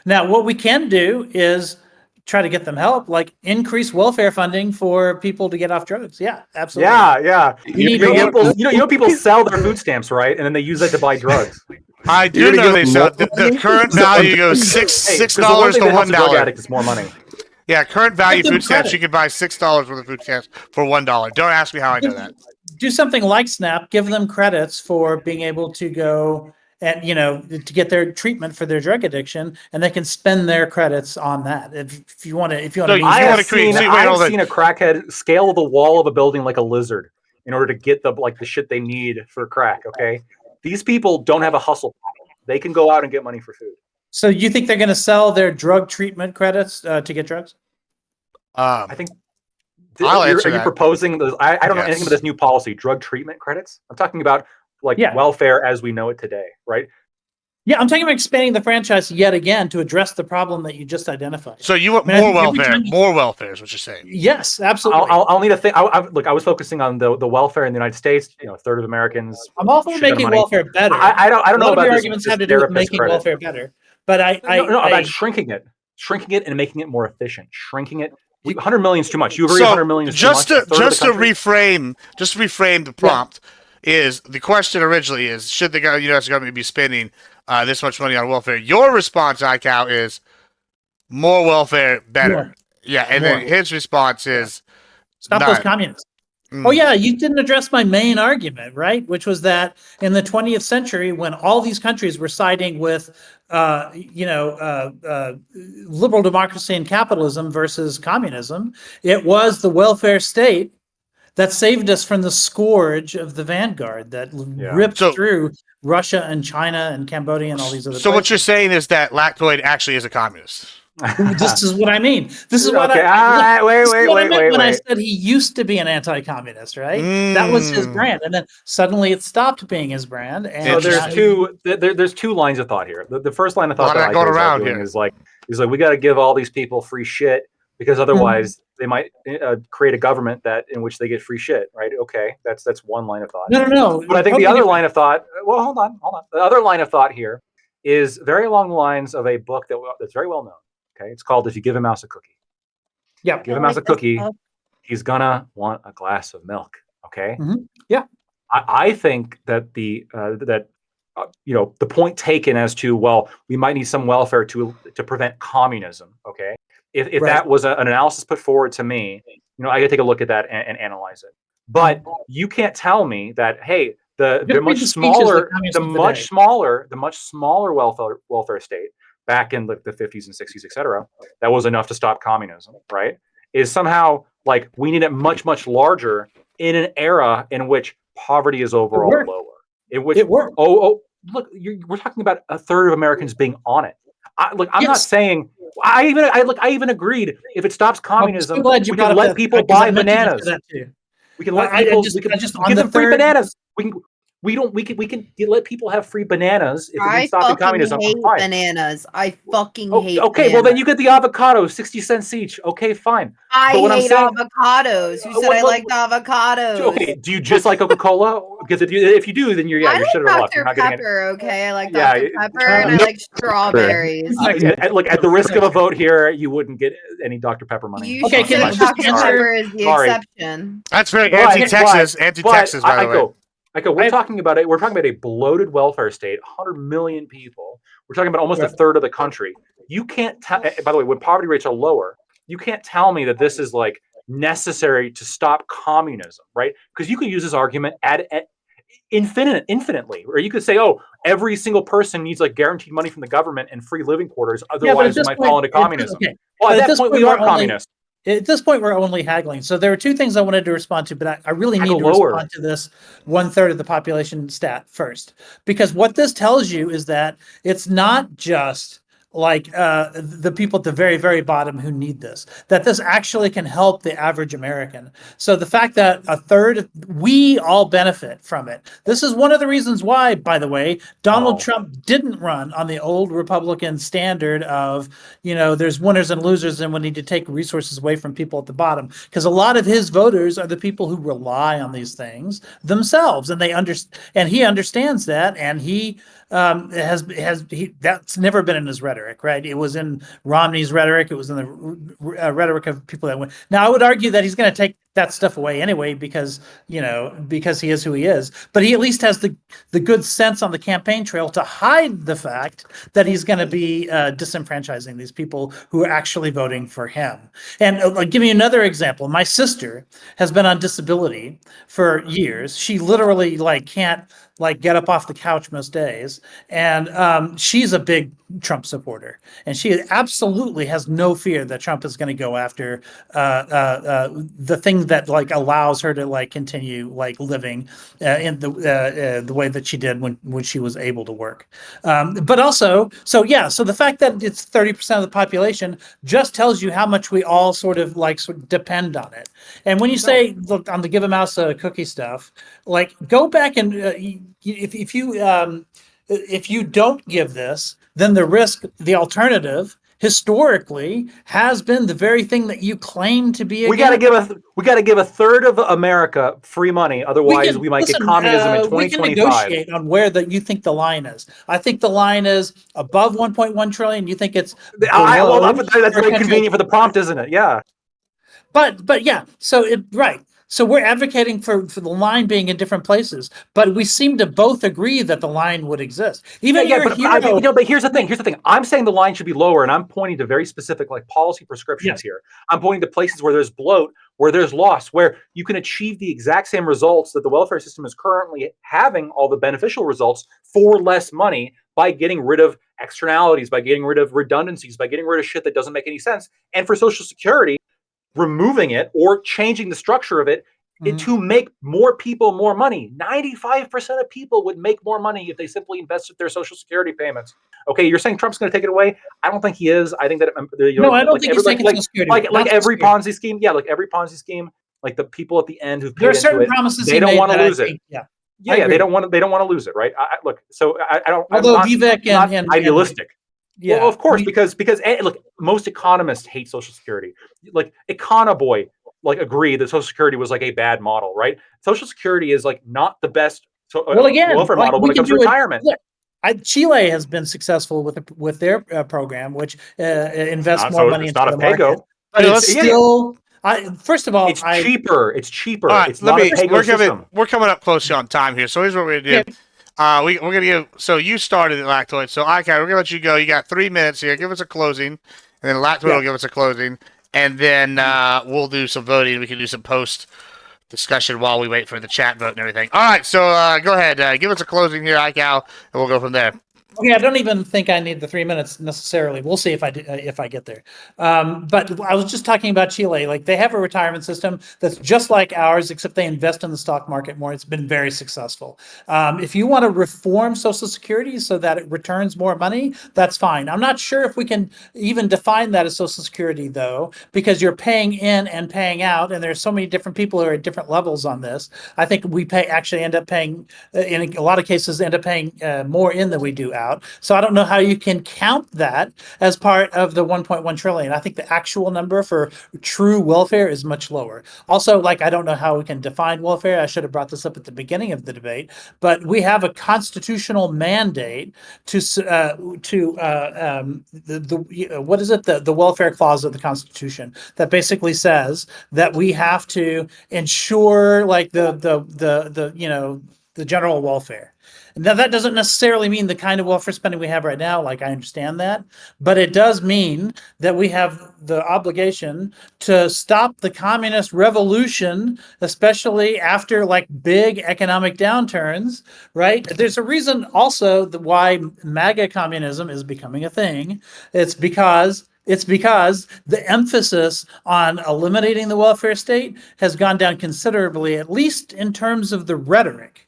Now, what we can do is try to get them help, like increase welfare funding for people to get off drugs. Yeah, absolutely. Yeah. You know, people sell their food stamps, right? And then they use that to buy drugs. I do know they sell. The current value goes $6 to $1. Drug addict is more money. Yeah, current value food stamps, you can buy $6 worth of food stamps for $1. Don't ask me how I know that. Do something like SNAP, give them credits for being able to go and, to get their treatment for their drug addiction, and they can spend their credits on that. If you want to, I've seen a crackhead scale the wall of a building like a lizard in order to get the shit they need for crack. Okay. These people don't have a hustle. They can go out and get money for food. So you think they're going to sell their drug treatment credits to get drugs? I think. Are you proposing those? I don't know anything about this new policy, drug treatment credits. I'm talking about welfare as we know it today, right? Yeah, I'm talking about expanding the franchise yet again to address the problem that you just identified. So you want more welfare? More welfare is what you're saying? Yes, absolutely. I'll need to think. Look, I was focusing on the welfare in the United States. A third of Americans. I'm all for making welfare better. I don't know about your this. Arguments have to do with making welfare better, but about shrinking it and making it more efficient. Shrinking it. 100 million is too much. You agree? 100 million is too much. Just to reframe the prompt. Is the question originally is should the U.S. government be spending this much money on welfare? Your response, Icow, is more welfare, better. More. Yeah, and then his response is stop those communists. Oh yeah, you didn't address my main argument, right? Which was that in the 20th century, when all these countries were siding with, liberal democracy and capitalism versus communism, it was the welfare state that saved us from the scourge of the vanguard that ripped through Russia and China and Cambodia and all these other places. So what you're saying is that Lactoid actually is a communist. This is what I mean. This is what wait. When I said he used to be an anti-communist, right? That was his brand, and then suddenly it stopped being his brand. And so there's two lines of thought here. The first line of thought that going around here is like we got to give all these people free shit because otherwise they might create a government in which they get free shit, right? Okay, that's one line of thought. No. But I think the other line of thought. Well, hold on. The other line of thought here is very along the lines of a book that's very well known. Okay, it's called "If You Give a Mouse a Cookie." Yeah, give a mouse a cookie, he's gonna want a glass of milk. Okay. Yeah, I think that the point taken as to we might need some welfare to prevent communism. Okay, if that was an analysis put forward to me, I gotta take a look at that and analyze it. But you can't tell me that the much smaller welfare state back in the 50s and 60s, etc., that was enough to stop communism, right? Is somehow we need it much, much larger in an era in which poverty is overall lower. It worked. Look, we're talking about a third of Americans being on it. I'm not saying. I even agreed if it stops communism, we can let people buy bananas. We can let people. We can give them free bananas. We can let people have free bananas if we I stop fucking communism. hate Fine. bananas. I fucking hate Okay, bananas. well then you get the avocados, 60 cents each. Okay, fine. I But what I'm hate saying, avocados. Who said I liked avocados? okay, do you just like Coca-Cola? Because if you do, then you're I shit like or luck. You're Dr. not getting Pepper, okay? I like Yeah, Dr. Pepper and I like strawberries. look, at the risk of a vote here, you wouldn't get any Dr. Pepper money. You Okay, should can say I just Dr. answer- Pepper is the Sorry. exception. That's very But- anti-Texas, but anti-Texas, by the way. We're talking about it. We're talking about a bloated welfare state, 100 million people. We're talking about almost a third of the country. You can't tell. By the way, when poverty rates are lower, you can't tell me that this is like necessary to stop communism, right? Because you could use this argument at infinitely, or you could say, oh, every single person needs like guaranteed money from the government and free living quarters, otherwise we might fall into communism. Okay. Well, But at that point, we are communists. At this point, we're only haggling. So there are two things I wanted to respond to, but I really need to lower. respond to this 1/3 of the population stat first. Because what this tells you is that it's not just like the people at the very, very bottom who need this, that this actually can help the average American. So the fact that a third, we all benefit from it. This is one of the reasons why, by the way, Donald Trump didn't run on the old Republican standard of, there's winners and losers and we need to take resources away from people at the bottom. Because a lot of his voters are the people who rely on these things themselves, and and he understands that, and he that's never been in his rhetoric, right? It was in Romney's rhetoric. It was in the rhetoric of people that went. Now, I would argue that he's going to take that stuff away anyway because he is who he is. But he at least has the good sense on the campaign trail to hide the fact that he's going to be disenfranchising these people who are actually voting for him. And I'll give you another example. My sister has been on disability for years. She literally can't get up off the couch most days. And she's a big Trump supporter. And she absolutely has no fear that Trump is going to go after the thing that allows her to continue living in the way that she did when she was able to work. But also, so the fact that it's 30% of the population just tells you how much we all sort of depend on it. And when you say, look, on the give a mouse a cookie stuff, go back and if you don't give this, then the alternative historically has been the very thing that you claim to be. We got to give a third of America free money, otherwise we might get communism in 2025. We can negotiate on where you think the line is. I think the line is above 1.1 trillion. You think it's that's very convenient for the prompt, isn't it? Yeah. But yeah, right. So we're advocating for the line being in different places, but we seem to both agree that the line would exist. But here's the thing. I'm saying the line should be lower, and I'm pointing to very specific policy prescriptions here. I'm pointing to places where there's bloat, where there's loss, where you can achieve the exact same results that the welfare system is currently having, all the beneficial results, for less money, by getting rid of externalities, by getting rid of redundancies, by getting rid of shit that doesn't make any sense. And for Social Security, removing it or changing the structure of it to make more people more money. 95% of people would make more money if they simply invested their Social Security payments. Okay, you're saying Trump's going to take it away? I don't think he is. I think that I don't think he's taking Social Security. Like every Ponzi scheme. Yeah, like every Ponzi scheme. Like the people at the end who've paid there are certain into it, promises they don't want to lose it. Yeah, they don't want to lose it, right? Look, so I don't. Although Vivek and idealistic. Yeah, well, of course, because look, most economists hate Social Security. Like Econoboy, agree that Social Security was a bad model, right? Social Security is not the best welfare model when it comes to retirement. Chile has been successful with their program, which invests more money into the market. But it's still. First of all, it's cheaper. It's cheaper. All right, it's not a pay-go system. We're coming up close on time here, so here's what we're gonna do. We're gonna give. So you started at Lactoid. So we're gonna let you go. You got 3 minutes here. Give us a closing, and then Lactoid will give us a closing, and then we'll do some voting. We can do some post discussion while we wait for the chat vote and everything. All right. So go ahead. Give us a closing here, Icow, and we'll go from there. Okay, I don't even think I need the 3 minutes necessarily. We'll see if I do, if I get there. But I was just talking about Chile. Like they have a retirement system that's just like ours, except they invest in the stock market more. It's been very successful. If you want to reform Social Security so that it returns more money, that's fine. I'm not sure if we can even define that as Social Security though, because you're paying in and paying out, and there's so many different people who are at different levels on this. I think we actually end up paying, in a lot of cases, end up paying more in than we do out. So I don't know how you can count that as part of the 1.1 trillion. I think the actual number for true welfare is much lower. Also, like, I don't know how we can define welfare. I should have brought this up at the beginning of the debate, but we have a constitutional mandate to what is it? The welfare clause of the Constitution that basically says that we have to ensure like the general welfare. Now, that doesn't necessarily mean the kind of welfare spending we have right now, like I understand that, but it does mean that we have the obligation to stop the communist revolution, especially after like big economic downturns, right? There's a reason also why MAGA communism is becoming a thing. It's because the emphasis on eliminating the welfare state has gone down considerably, at least in terms of the rhetoric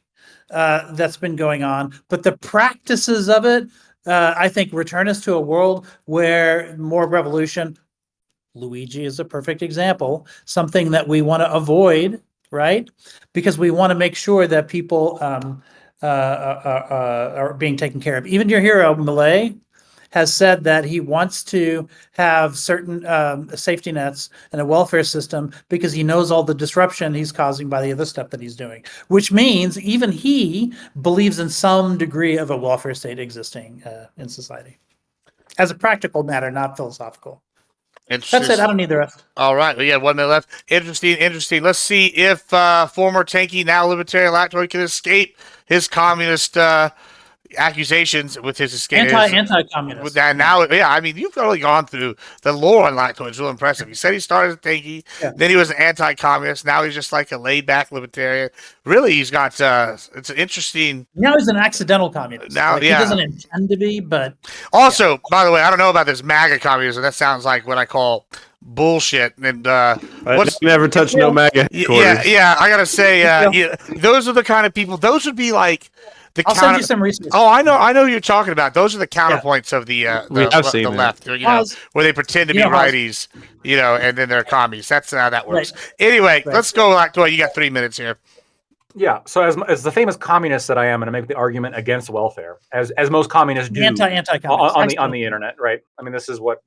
that's been going on. But the practices of it, I think, return us to a world where more revolution. Luigi is a perfect example, something that we want to avoid, right? Because we want to make sure that people are being taken care of. Even your hero, Millet, has said that he wants to have certain safety nets and a welfare system because he knows all the disruption he's causing by the other stuff that he's doing, which means even he believes in some degree of a welfare state existing in society. As a practical matter, not philosophical. That's it. I don't need the rest. All right. We got 1 minute left. Interesting. Let's see if former tanky, now Libertarian Lactoid can escape his communist accusations with his escape. Anti-communist. Now, yeah, I mean, you've really gone through the lore on Lactoid. It's real impressive. He said he started as a tanky, then he was an anti-communist. Now he's just like a laid-back libertarian. Really, he's got, it's an interesting... Now he's an accidental communist. Now, like, he doesn't intend to be, but... Also, by the way, I don't know about this MAGA communism. That sounds like what I call bullshit. And never touch no MAGA headquarters. Yeah, I gotta say, those are the kind of people. Those would be like I'll send you some research. Oh, I know who you're talking about. Those are the counterpoints of the left, where they pretend to be righties, and then they're commies. That's how that works. Right. Anyway, let's go back to it. You got 3 minutes here. Yeah. So as the famous communist that I am, and I make the argument against welfare, as most communists do anti-communist on the internet, right? I mean, this is what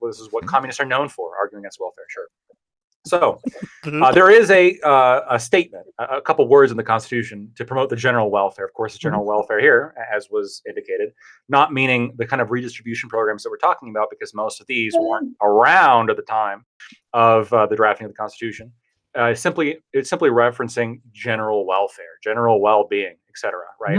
communists are known for, arguing against welfare. Sure. So there is a statement, a couple words in the Constitution to promote the general welfare. Of course, the general welfare here, as was indicated, not meaning the kind of redistribution programs that we're talking about, because most of these weren't around at the time of the drafting of the Constitution. It's simply referencing general welfare, general well-being, etc. Right?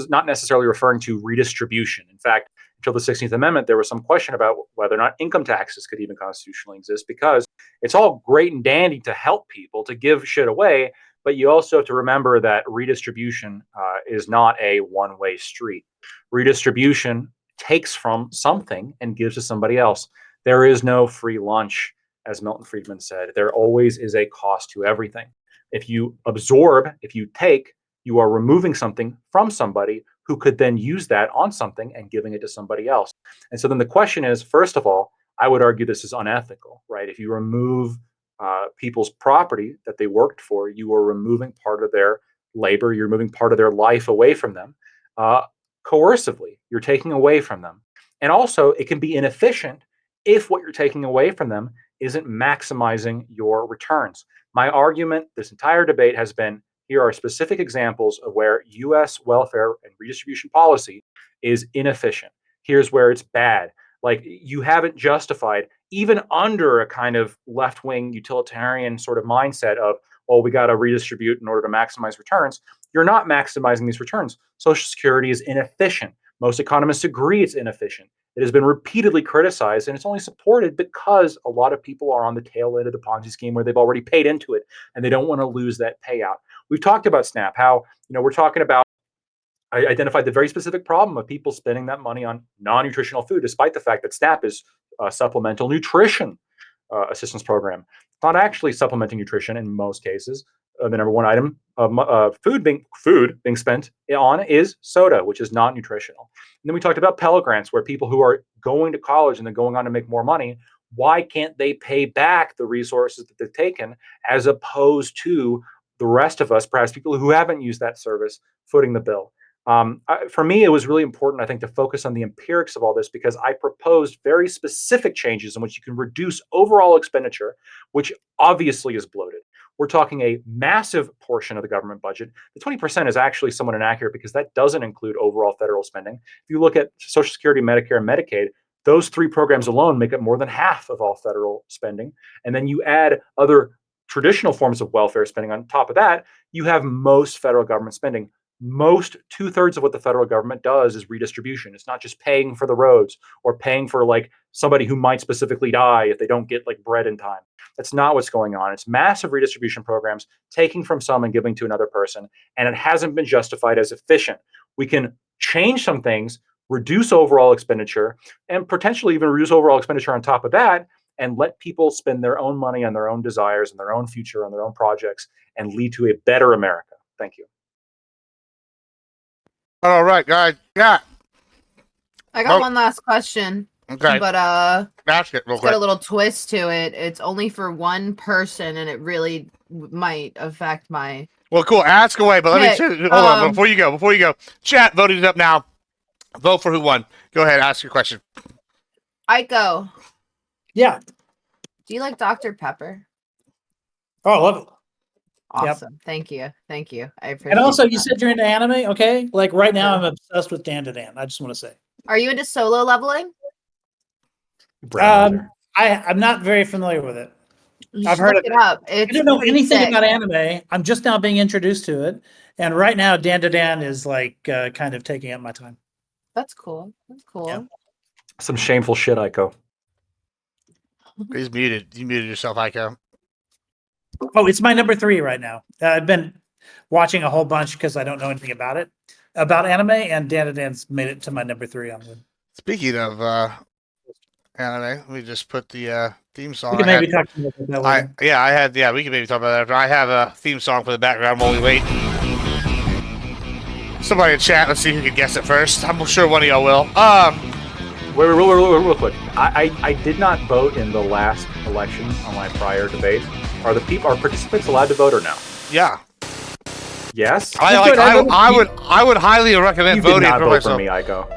Not necessarily referring to redistribution. In fact, until the 16th Amendment, there was some question about whether or not income taxes could even constitutionally exist, because it's all great and dandy to help people, to give shit away, but you also have to remember that redistribution is not a one-way street. Redistribution takes from something and gives to somebody else. There is no free lunch, as Milton Friedman said. There always is a cost to everything. If you absorb, if you take, you are removing something from somebody who could then use that on something and giving it to somebody else. And so then the question is, first of all, I would argue this is unethical, right? If you remove people's property that they worked for, you are removing part of their labor, you're removing part of their life away from them. Coercively, you're taking away from them. And also, it can be inefficient if what you're taking away from them isn't maximizing your returns. My argument, this entire debate has been, here are specific examples of where U.S. welfare and redistribution policy is inefficient. Here's where it's bad. Like, you haven't justified, even under a kind of left-wing utilitarian sort of mindset of, well, we got to redistribute in order to maximize returns. You're not maximizing these returns. Social Security is inefficient. Most economists agree it's inefficient. It has been repeatedly criticized, and it's only supported because a lot of people are on the tail end of the Ponzi scheme where they've already paid into it, and they don't want to lose that payout. We've talked about SNAP, how we're talking about I identified the very specific problem of people spending that money on non-nutritional food, despite the fact that SNAP is a supplemental nutrition assistance program. It's not actually supplementing nutrition in most cases. The number one item food being spent on is soda, which is not nutritional. And then we talked about Pell Grants, where people who are going to college and then going on to make more money, why can't they pay back the resources that they've taken, as opposed to the rest of us, perhaps people who haven't used that service, footing the bill? For me, it was really important, I think, to focus on the empirics of all this, because I proposed very specific changes in which you can reduce overall expenditure, which obviously is bloated. We're talking a massive portion of the government budget. The 20% is actually somewhat inaccurate, because that doesn't include overall federal spending. If you look at Social Security, Medicare, and Medicaid, those three programs alone make up more than half of all federal spending. And then you add other traditional forms of welfare spending on top of that, you have most federal government spending. Most 2/3 of what the federal government does is redistribution. It's not just paying for the roads or paying for like somebody who might specifically die if they don't get like bread in time. That's not what's going on. It's massive redistribution programs, taking from some and giving to another person, and it hasn't been justified as efficient. We can change some things, reduce overall expenditure, and potentially even reduce overall expenditure on top of that, and let people spend their own money on their own desires and their own future on their own projects, and lead to a better America. Thank you. All right, guys. Yeah. I got one last question. Okay. But ask it real it's quick. got a little twist to it. It's only for one person, and it really might affect my. Well, cool. Ask away, but let me hold on before you go. Chat voting is up now. Vote for who won. Go ahead. Ask your question. Ico. Yeah. Do you like Dr. Pepper? Oh, I love it. Awesome. Yep. Thank you. Thank you. I appreciate And also, that. you said you're into anime, okay? Like right now, I'm obsessed with Dan to Dan. I just want to say. Are you into solo leveling? I'm not very familiar with it. I've heard look it up. I don't know anything about anime. I'm just now being introduced to it, and right now, Dan to Dan is like kind of taking up my time. That's cool. That's cool. Yeah. Some shameful shit, Ico. He's muted. You muted yourself, Ico. Oh, it's my number 3 right now. I've been watching a whole bunch because I don't know anything about anime, and Dan to Dan's made it to my number 3 on the. Speaking of anime, let me just put the theme song. We can maybe talk about that later. We can maybe talk about that after. I have a theme song for the background while we wait. Somebody in chat, let's see who can guess it first. I'm sure one of y'all will. Wait, real quick. I did not vote in the last election on my prior debate. Are participants allowed to vote or no? Yeah. Yes. I would highly recommend voting for myself. For me, Ico.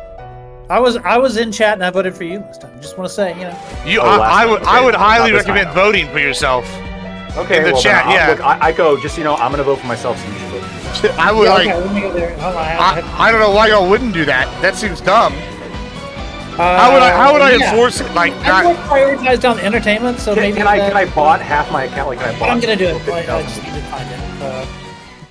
I was in chat and I voted for you last time. Just want to say, I would highly recommend voting for yourself. Okay. In the chat, yeah. Look, Ico, just I'm going to vote for myself, so you should vote for me. I would let me go there. Hold on, I don't know why y'all wouldn't do that. That seems dumb. How would I enforce it? Like, I'm more prioritized on entertainment, so maybe. Can I bot half my account? Like, can I bot? I'm gonna do it. I just need to find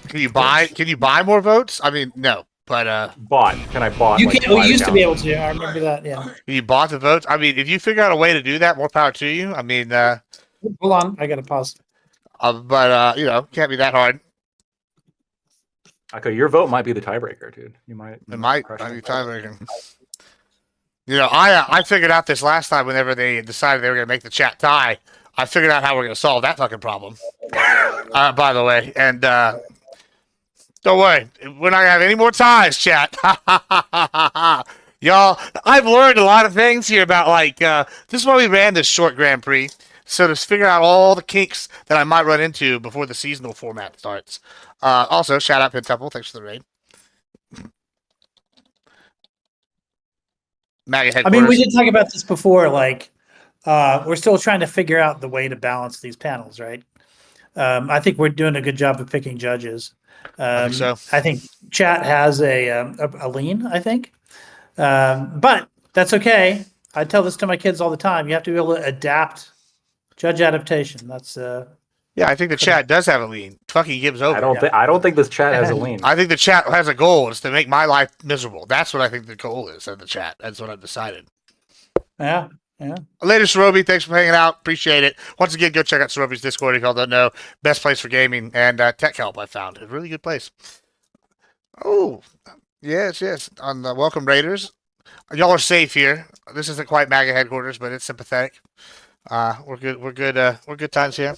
it. Can you buy more votes? I mean, no, but bot. Can I bot? You can. We used to be able to. I remember that. Yeah. Can you bot the votes? I mean, if you figure out a way to do that, more power to you. I mean, hold on, I gotta pause. But can't be that hard. Okay, your vote might be the tiebreaker, dude. It might be tiebreaker. I figured out this last time whenever they decided they were going to make the chat tie. I figured out how we're going to solve that fucking problem. By the way, and don't worry, we're not going to have any more ties, chat. Y'all, I've learned a lot of things here about, this is why we ran this short Grand Prix. So to figure out all the kinks that I might run into before the seasonal format starts. Also, shout out Pentuple. Thanks for the raid. I mean, we did talk about this before. We're still trying to figure out the way to balance these panels, right? I think we're doing a good job of picking judges. I think so. I think chat has a lean, I think. But that's okay. I tell this to my kids all the time. You have to be able to adapt, judge adaptation. That's yeah, I think the chat does have a lean. Fucking gives over. I don't think this chat has a lean. I think the chat has a goal. It's to make my life miserable. That's what I think the goal is of the chat. That's what I've decided. Yeah. Later, Sorobi. Thanks for hanging out. Appreciate it. Once again, go check out Sorobi's Discord if y'all don't know. Best place for gaming and tech help I found. A really good place. Oh, Yes, yes. On the Welcome Raiders. Y'all are safe here. This isn't quite MAGA headquarters, but it's sympathetic. We're good. We're good. We're good times here.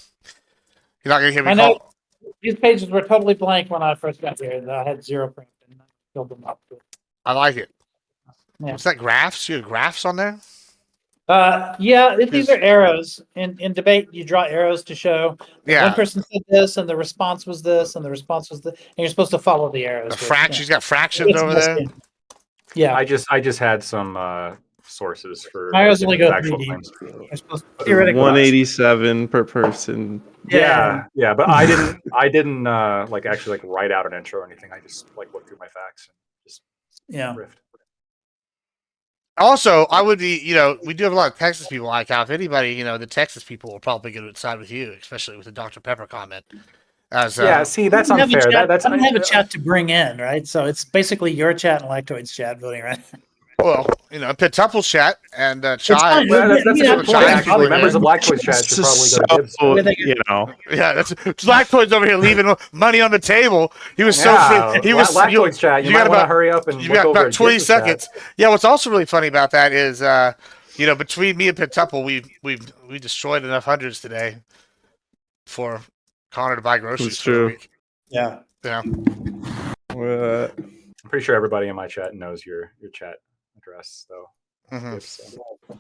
You're not gonna hear me I know call. these pages were totally blank when I first got here. I had 0 print and I filled them up. I like it. Yeah. What's that? Graphs? You have graphs on there? Yeah, these are arrows. In debate, you draw arrows to show Yeah. one person said this, and the response was this, and the response was this, and you're supposed to follow the arrows. She's got fractions over there. Yeah, I just had some sources for arrows only go factual 3D. claims. You're supposed to theoretically. 187 per person. Yeah, but I didn't like actually like write out an intro or anything. I just like looked through my facts and just riffed. Also, I would be, we do have a lot of Texas people like out. If anybody, the Texas people will probably go to side with you, especially with the Dr. Pepper comment. See, that's unfair. I That's don't have a chat to bring in, right? So it's basically your chat and Lactoid's chat voting, right? Well, Pentuple's chat and Chai. Well, that's a good point. Actually, members of Lactoid's chat should probably go to Gibbs. Yeah, that's Lactoid's over here leaving money on the table. He was Lactoid's chat. You might want to hurry up and you got about 20 seconds. Yeah, what's also really funny about that is, between me and Pentuple, we destroyed enough hundreds today for Connor to buy groceries. That's true. Yeah. I'm pretty sure everybody in my chat knows your chat address, though.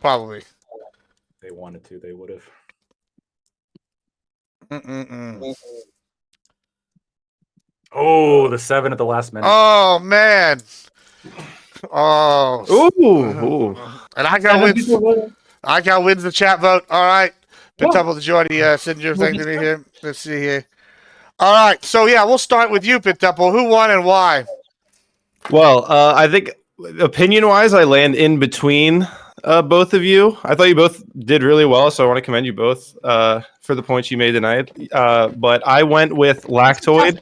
Probably. If they wanted to, they would have. Oh, the 7 at the last minute. Oh man. Oh. Ooh. And Icowrich wins the chat vote. All right. Pentuple, did you already send your thing to me here? Let's see here. All right. So yeah, we'll start with you, Pentuple. Who won and why? Well, I think opinion-wise, I land in between both of you. I thought you both did really well, so I want to commend you both for the points you made tonight. But I went with Lactoid.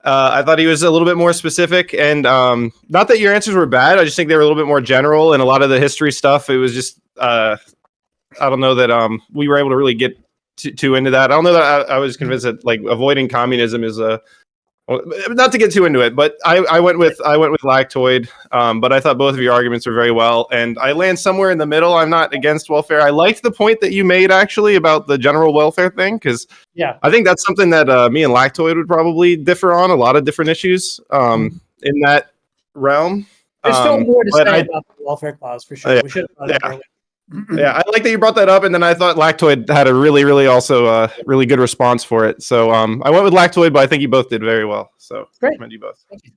I thought he was a little bit more specific, and not that your answers were bad. I just think they were a little bit more general, and a lot of the history stuff, it was just I don't know that we were able to really get too into that. I don't know that I was convinced that like avoiding communism is not to get too into it, but I went with Lactoid. But I thought both of your arguments were very well, and I land somewhere in the middle. I'm not against welfare. I liked the point that you made actually about the general welfare thing, because I think that's something that me and Lactoid would probably differ on a lot of different issues in that realm. There's still more to say about the welfare clause for sure. We should have thought earlier. Yeah, I like that you brought that up, and then I thought Lactoid had a really, really also really good response for it. So I went with Lactoid, but I think you both did very well. So great, commend you both. Thank you.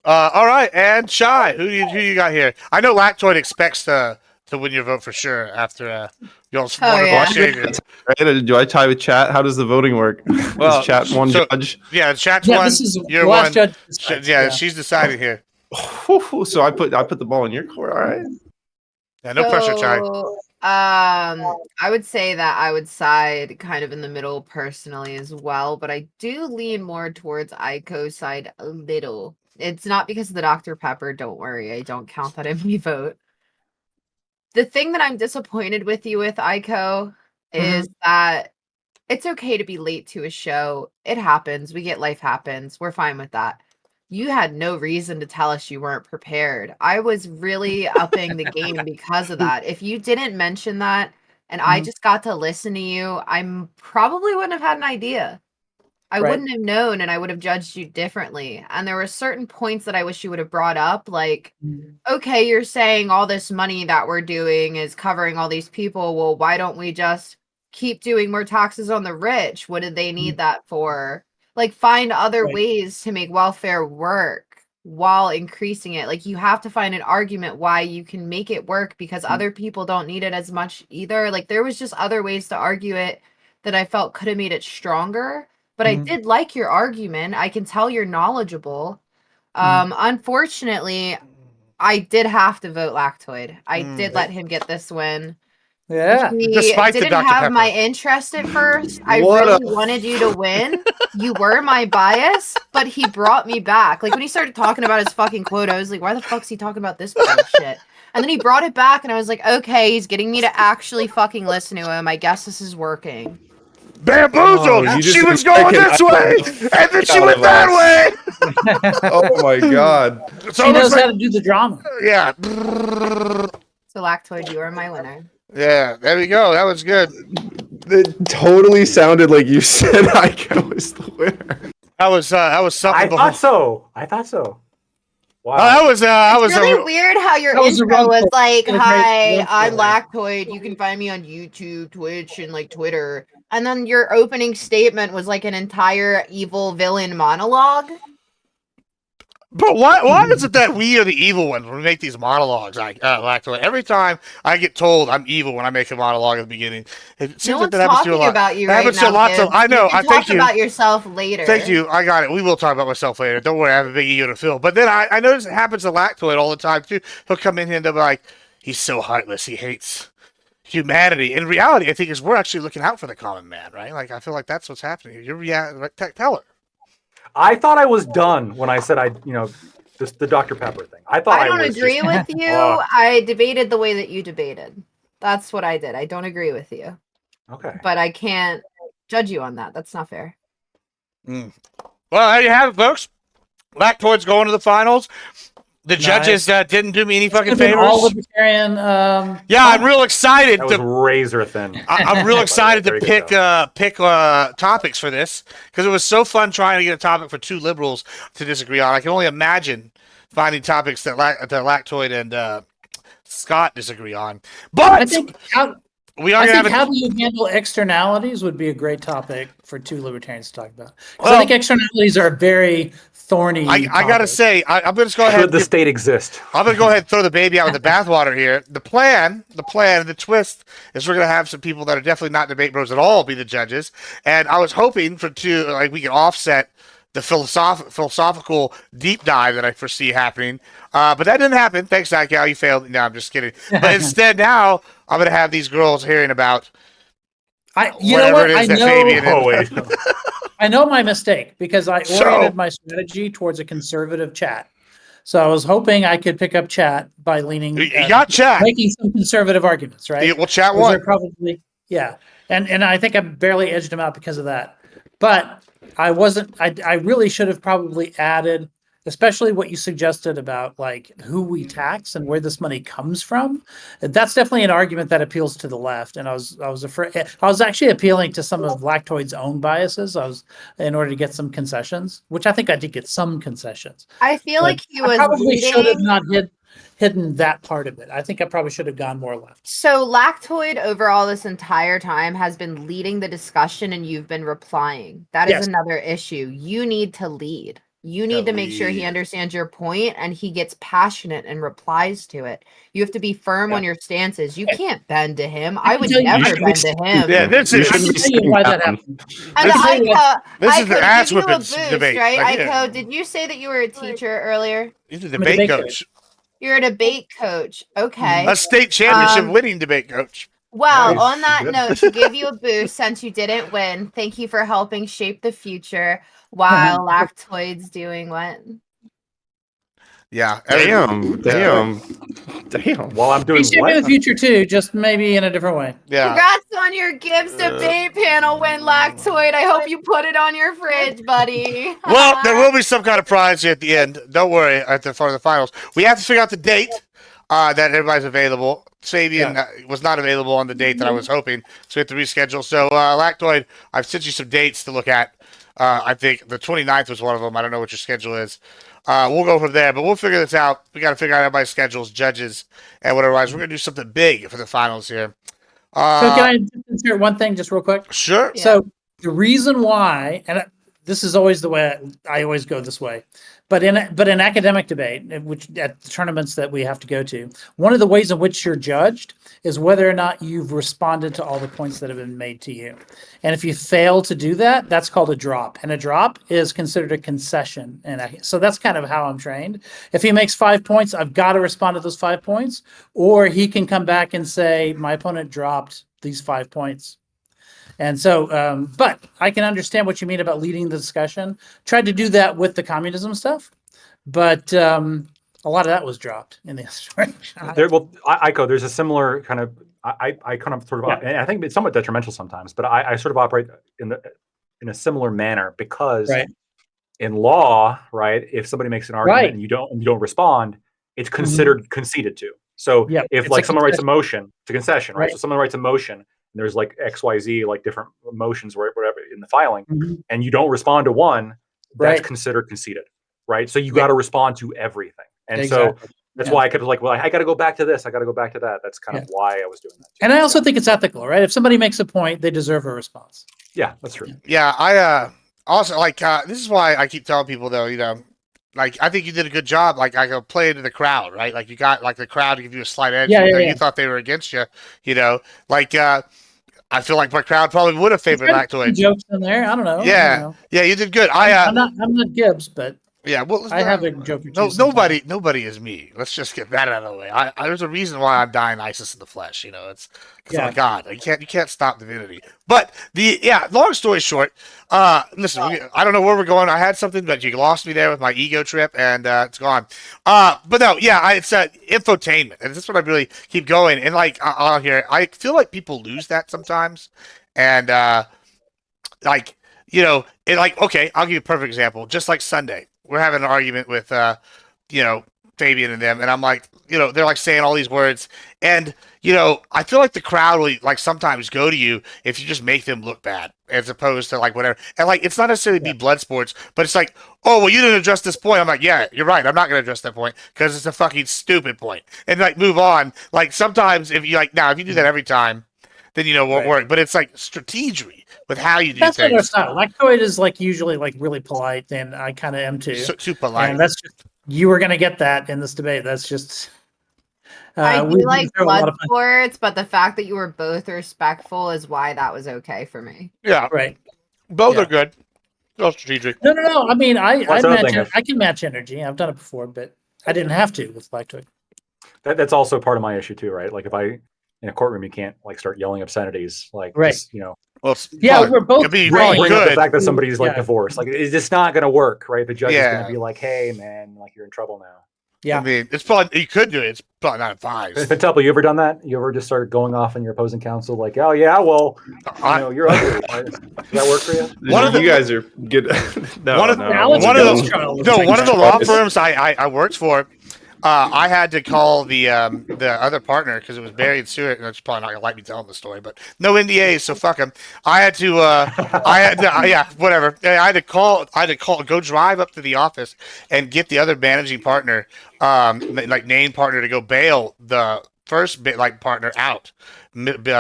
All right, and Chai, who you got here? I know Lactoid expects to win your vote for sure after y'all's wonderful behavior. Do I tie with chat? How does the voting work? Well, is chat one judge? Yeah, chat's one. You're one. Judge she's deciding here. So I put the ball in your court. All right. Yeah, no pressure, Chai. I would say that I would side kind of in the middle personally as well, but I do lean more towards Ico's side a little. It's not because of the Dr. Pepper, don't worry. I don't count that in my vote. The thing that I'm disappointed with you with, Ico, is that it's okay to be late to a show. It happens. We get life happens. We're fine with that. You had no reason to tell us you weren't prepared. I was really upping the game because of that. If you didn't mention that and I just got to listen to you, I probably wouldn't have had an idea. I wouldn't have known, and I would have judged you differently. And there were certain points that I wish you would have brought up, like, okay, you're saying all this money that we're doing is covering all these people. Well, why don't we just keep doing more taxes on the rich? What did they need that for? Like, find other ways to make welfare work while increasing it. Like, you have to find an argument why you can make it work because other people don't need it as much either. Like, there was just other ways to argue it that I felt could have made it stronger. But I did like your argument. I can tell you're knowledgeable. Unfortunately, I did have to vote Lactoid. I did let him get this win. Yeah. He Despite didn't the Dr. have Pepper. my interest at first. I really wanted you to win. You were my bias, but he brought me back. Like, when he started talking about his fucking quote, I was like, why the fuck's he talking about this bullshit? And then he brought it back, and I was like, okay, he's getting me to actually fucking listen to him. I guess this is working. Bamboozled. Oh, you just She was going freaking this way, and then she went that way. Oh my god. So She it was knows how like, to do the drama. yeah. So Lactoid, you are my winner. Yeah, there we go. That was good. It totally sounded like you said Ico was the winner. That was something. I thought so. I thought so. Wow. That was It's really weird how your that was a intro run was for- like, a great "Hi, run for I'm it. Lactoid. You can find me on YouTube, Twitch, and like Twitter." And then your opening statement was like an entire evil villain monologue. But why is it that we are the evil ones when we make these monologues? Like Lactoid. Every time I get told I'm evil when I make a monologue at the beginning, it seems No like one's that happens to a talking lot. about you That right happens now. to lots of. Gibbs. I know. You can I thank talk you. about yourself later. Thank you. I got it. We will talk about myself later. Don't worry. I have a big ego to fill. But then I notice it happens to Lactoid all the time too. He'll come in here and they'll be like, "He's so heartless. He hates humanity." In reality, I think is we're actually looking out for the common man, right? Like I feel like that's what's happening. You're tell her. I thought I was done when I said the Dr. Pepper thing. I thought I don't was agree just, with you. I debated the way that you debated. That's what I did. I don't agree with you. Okay. But I can't judge you on that. That's not fair. Well, there you have it, folks. Lactoid's going to the finals. The judges didn't do me any fucking favors. All libertarian. Yeah, I'm real excited. That was razor thin. I'm real excited to Very good pick topics for this because it was so fun trying to get a topic for two liberals to disagree on. I can only imagine finding topics that Lactoid and Scott disagree on. But I think we are going to have how do you handle externalities would be a great topic for two libertarians to talk about. I think externalities are very thorny. I got to say, I'm going to go ahead. Should the state exist? I'm going to go ahead and throw the baby out with the bathwater here. The plan, the twist is we're going to have some people that are definitely not debate bros at all be the judges. And I was hoping we can offset the philosophical deep dive that I foresee happening. But that didn't happen. Thanks, Ical. You failed. No, I'm just kidding. But instead now I'm going to have these girls hearing about whatever it is that Fabian I know my mistake because I oriented my strategy towards a conservative chat. So I was hoping I could pick up chat by leaning, you got chat, making some conservative arguments, right? Yeah, well, chat one. Probably, yeah. And I think I barely edged him out because of that. But I really should have probably added, especially what you suggested about like who we tax and where this money comes from. That's definitely an argument that appeals to the left. And I was afraid, I was actually appealing to some of Lactoid's own biases. In order to get some concessions, which I think I did get some concessions. I feel like he was probably should have not hidden that part of it. I think I probably should have gone more left. So Lactoid overall this entire time has been leading the discussion and you've been replying. That is another issue. You need to lead. You need to make sure he understands your point and he gets passionate and replies to it. You have to be firm on your stances. You can't bend to him. I would never bend to him. Yeah, this is why that happened. And this is the ass whipping debate, right? Ico, did you say that you were a teacher earlier? He's a debate coach. You're a debate coach. Okay. A state championship winning debate coach. Well, on that note, to give you a boost since you didn't win, thank you for helping shape the future while Lactoid's doing what? Yeah. Damn. While I'm doing He's shaping what? the future too, just maybe in a different way. Yeah. Congrats on your Gibbs debate panel win, Lactoid. I hope you put it on your fridge, buddy. Well, there will be some kind of prize here at the end. Don't worry, for the finals. We have to figure out the date that everybody's available. Fabian was not available on the date that I was hoping, so we have to reschedule. So, Lactoid, I've sent you some dates to look at. I think the 29th was one of them. I don't know what your schedule is. We'll go from there, but we'll figure this out. We got to figure out everybody's schedules, judges, and whatever else. We're going to do something big for the finals here. So can I insert one thing just real quick? Sure. Yeah. So the reason why, and this is always the way I always go this way, but in academic debate, which at the tournaments that we have to go to, one of the ways in which you're judged is whether or not you've responded to all the points that have been made to you. And if you fail to do that, that's called a drop. And a drop is considered a concession. And so that's kind of how I'm trained. If he makes 5 points, I've got to respond to those 5 points, or he can come back and say, my opponent dropped these 5 points. And so, but I can understand what you mean about leading the discussion. Tried to do that with the communism stuff, but a lot of that was dropped in the Ico, there's a similar kind of I kind of sort of, and I think it's somewhat detrimental sometimes, but I sort of operate in a similar manner because in law, right, if somebody makes an argument and you don't respond, it's considered conceded to. So if like someone writes a motion, it's a concession, right? So someone writes a motion and there's like XYZ, like different motions or whatever in the filing, and you don't respond to one, that's considered conceded, right? So you got to respond to everything. And so that's why I kept like, well, I got to go back to this. I got to go back to that. That's kind of why I was doing that. And I also think it's ethical, right? If somebody makes a point, they deserve a response. Yeah, that's true. Yeah, I also like this is why I keep telling people though, you know, like I think you did a good job. Like I go play into the crowd, right? Like you got like the crowd to give you a slight edge. You thought they were against you, you know. Like I feel like my crowd probably would have favored Lactoid. Jokes in there, I don't know. Yeah, yeah, you did good. I'm not Gibbs, but yeah, well, I have a joke. Nobody is me. Let's just get that out of the way. There's a reason why I'm Dionysus in the flesh. You know, it's because I'm God. You can't stop divinity. But long story short, listen, I don't know where we're going. I had something, but you lost me there with my ego trip, and it's gone. But no, it's infotainment, and that's what I really keep going. And like on here, I feel like people lose that sometimes, and like you know, okay, I'll give you a perfect example. Just like Sunday. We're having an argument with, Fabian and them, and I'm like, they're like saying all these words, and I feel like the crowd will like sometimes go to you if you just make them look bad, as opposed to like whatever. And like, it's not necessarily be blood sports, but it's like, oh well, you didn't address this point. I'm like, yeah, you're right. I'm not going to address that point because it's a fucking stupid point, and like move on. Like sometimes if you if you do that every time, then it won't work. But it's like strategy with how you do things. That's what our style. Lactoid is like usually like really polite, and I kind of am too. Too polite. And that's just you were going to get that in this debate. That's just. I do like blood sports, but the fact that you were both respectful is why that was okay for me. Yeah, right. Both are good. No strategic. No. I mean, I can match energy. I've done it before, but I didn't have to with Lactoid. That's also part of my issue too, right? Like if I in a courtroom, you can't like start yelling obscenities, like just, Well, we're both bring up the fact that somebody's like divorced. Like it's just not going to work, right? The judge is going to be like, "Hey, man, like you're in trouble now." Yeah, I mean, it's probably you could do it. It's probably not advised. Pentelpa, you ever done that? You ever just started going off on your opposing counsel, like, "Oh yeah, well, you're ugly." Right? Does that work for you? You guys are good. One of the law firms I worked for. I had to call the other partner because it was Barry and Stewart, and it's probably not gonna like me telling the story, but no NDAs, so fuck them. I had to whatever. I had to go drive up to the office and get the other managing partner, named partner, to go bail the first partner out, Mr.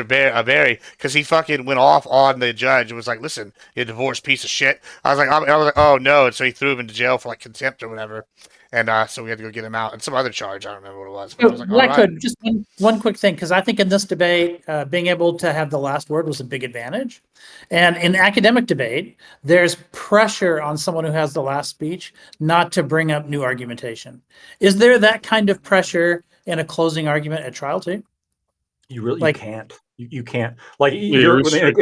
Barry, because he fucking went off on the judge and was like, "Listen, you divorced piece of shit." I was like, "Oh no!" And so he threw him into jail for like contempt or whatever, and so we had to go get him out and some other charge. I don't remember what it was. But I was like, just one quick thing, because I think in this debate, being able to have the last word was a big advantage, and in academic debate, there's pressure on someone who has the last speech not to bring up new argumentation. Is there that kind of pressure in a closing argument at trial too? You really can't. You can't. Like you're right?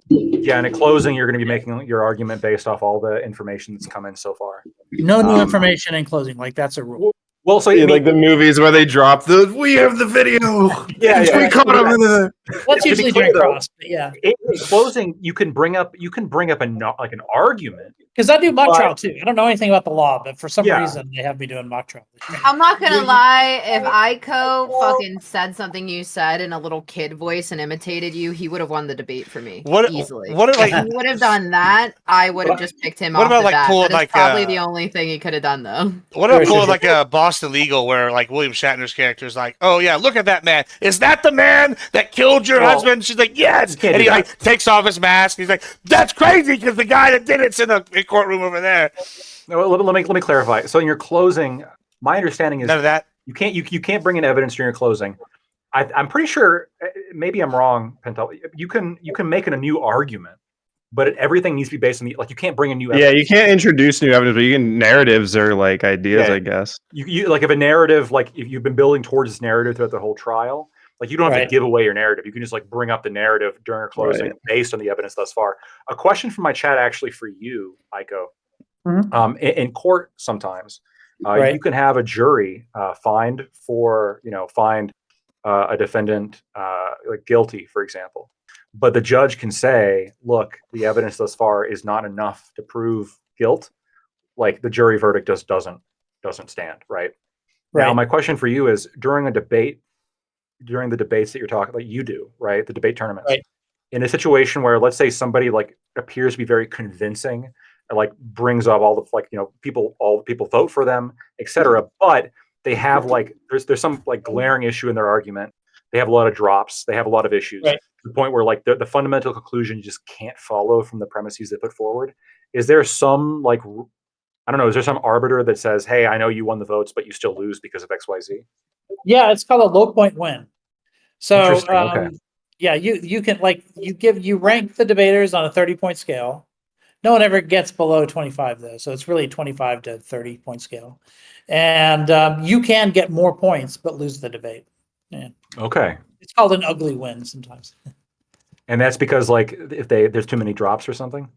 Yeah, in a closing, you're going to be making your argument based off all the information that's come in so far. No new information in closing. Like that's a rule. Well, so like the movies where they drop we have the video. We caught him in the. That's usually during cross. But in closing, you can bring up an argument. Because I do mock trial too. I don't know anything about the law, but for some reason they have me doing mock trial. I'm not gonna lie. If Ico fucking said something you said in a little kid voice and imitated you, he would have won the debate for me easily. If he would have done that, I would have just picked him off. That's probably the only thing he could have done though. What about pulling like a Boston Legal where like William Shatner's character is like, "Oh yeah, look at that man. Is that the man that killed your husband?" She's like, "Yes." And he like takes off his mask. He's like, "That's crazy because the guy that did it's in the courtroom over there." No, let me clarify. So in your closing, my understanding is none of that. You can't bring in evidence during your closing. I'm pretty sure, maybe I'm wrong, Pentel. You can make a new argument, but everything needs to be based on you can't bring a new evidence. Yeah, you can't introduce new evidence, but narratives are like ideas, I guess. You like if a narrative, like if you've been building towards this narrative throughout the whole trial, like you don't have to give away your narrative. You can just like bring up the narrative during a closing based on the evidence thus far. A question from my chat actually for you, Ico. Mm-hmm. In court, sometimes you can have a jury find a defendant like guilty, for example. But the judge can say, look, the evidence thus far is not enough to prove guilt. Like the jury verdict doesn't stand, right? Now, my question for you is during a debate, during the debates that you're talking about, you do, right? The debate tournaments. Right. In a situation where, let's say, somebody like appears to be very convincing and like brings up all the like, you know, all the people vote for them, etc. But they have like there's some like glaring issue in their argument. They have a lot of drops. They have a lot of issues. Right. To the point where like the fundamental conclusion you just can't follow from the premises they put forward. Is there some like I don't know, is there some arbiter that says, hey, I know you won the votes, but you still lose because of XYZ? Yeah, it's called a low point win. So Interesting, okay. yeah, you can like you rank the debaters on a 30-point scale. No one ever gets below 25 though, so it's really 25 to 30-point scale, and you can get more points but lose the debate. Yeah. Okay. It's called an ugly win sometimes. And that's because like if there's too many drops or something?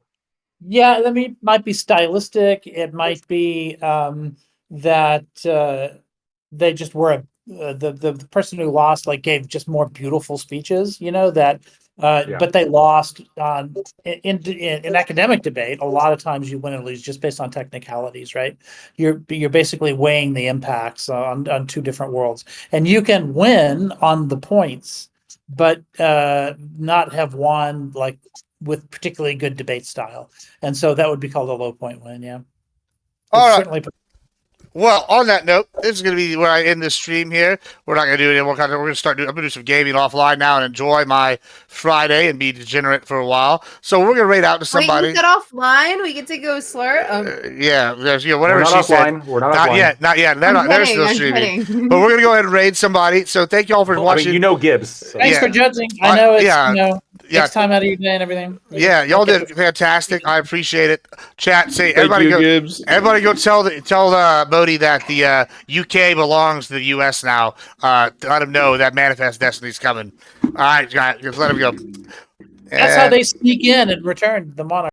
Yeah, I mean, it might be stylistic. It might be that they just were the person who lost like gave just more beautiful speeches, you know, that but they lost on in academic debate. A lot of times you win and lose just based on technicalities, right? You're basically weighing the impacts on two different worlds, and you can win on the points, but not have won like with particularly good debate style, and so that would be called a low point win. Yeah. All right. Certainly. Well, on that note, this is going to be where I end this stream here. We're not going to do any more content. We're going to start doing. I'm going to do some gaming offline now and enjoy my Friday and be degenerate for a while. So we're going to raid out to somebody. Wait, you said offline? We get to go slur? Yeah, there's whatever she offline. said. We're not offline. Not yet. They're still streaming. But we're going to go ahead and raid somebody. So thank you all for watching. I mean, you know Gibbs. So. Thanks for judging. I know it's you know. Yeah. Takes time out of your day and everything. Yeah, y'all did fantastic. I appreciate it. Chat, say everybody go. Gibbs. Everybody go tell Bodhi that the UK belongs to the US now. Let him know that Manifest Destiny's coming. All right, guys, just let him go. That's how they sneak in and return the monarch.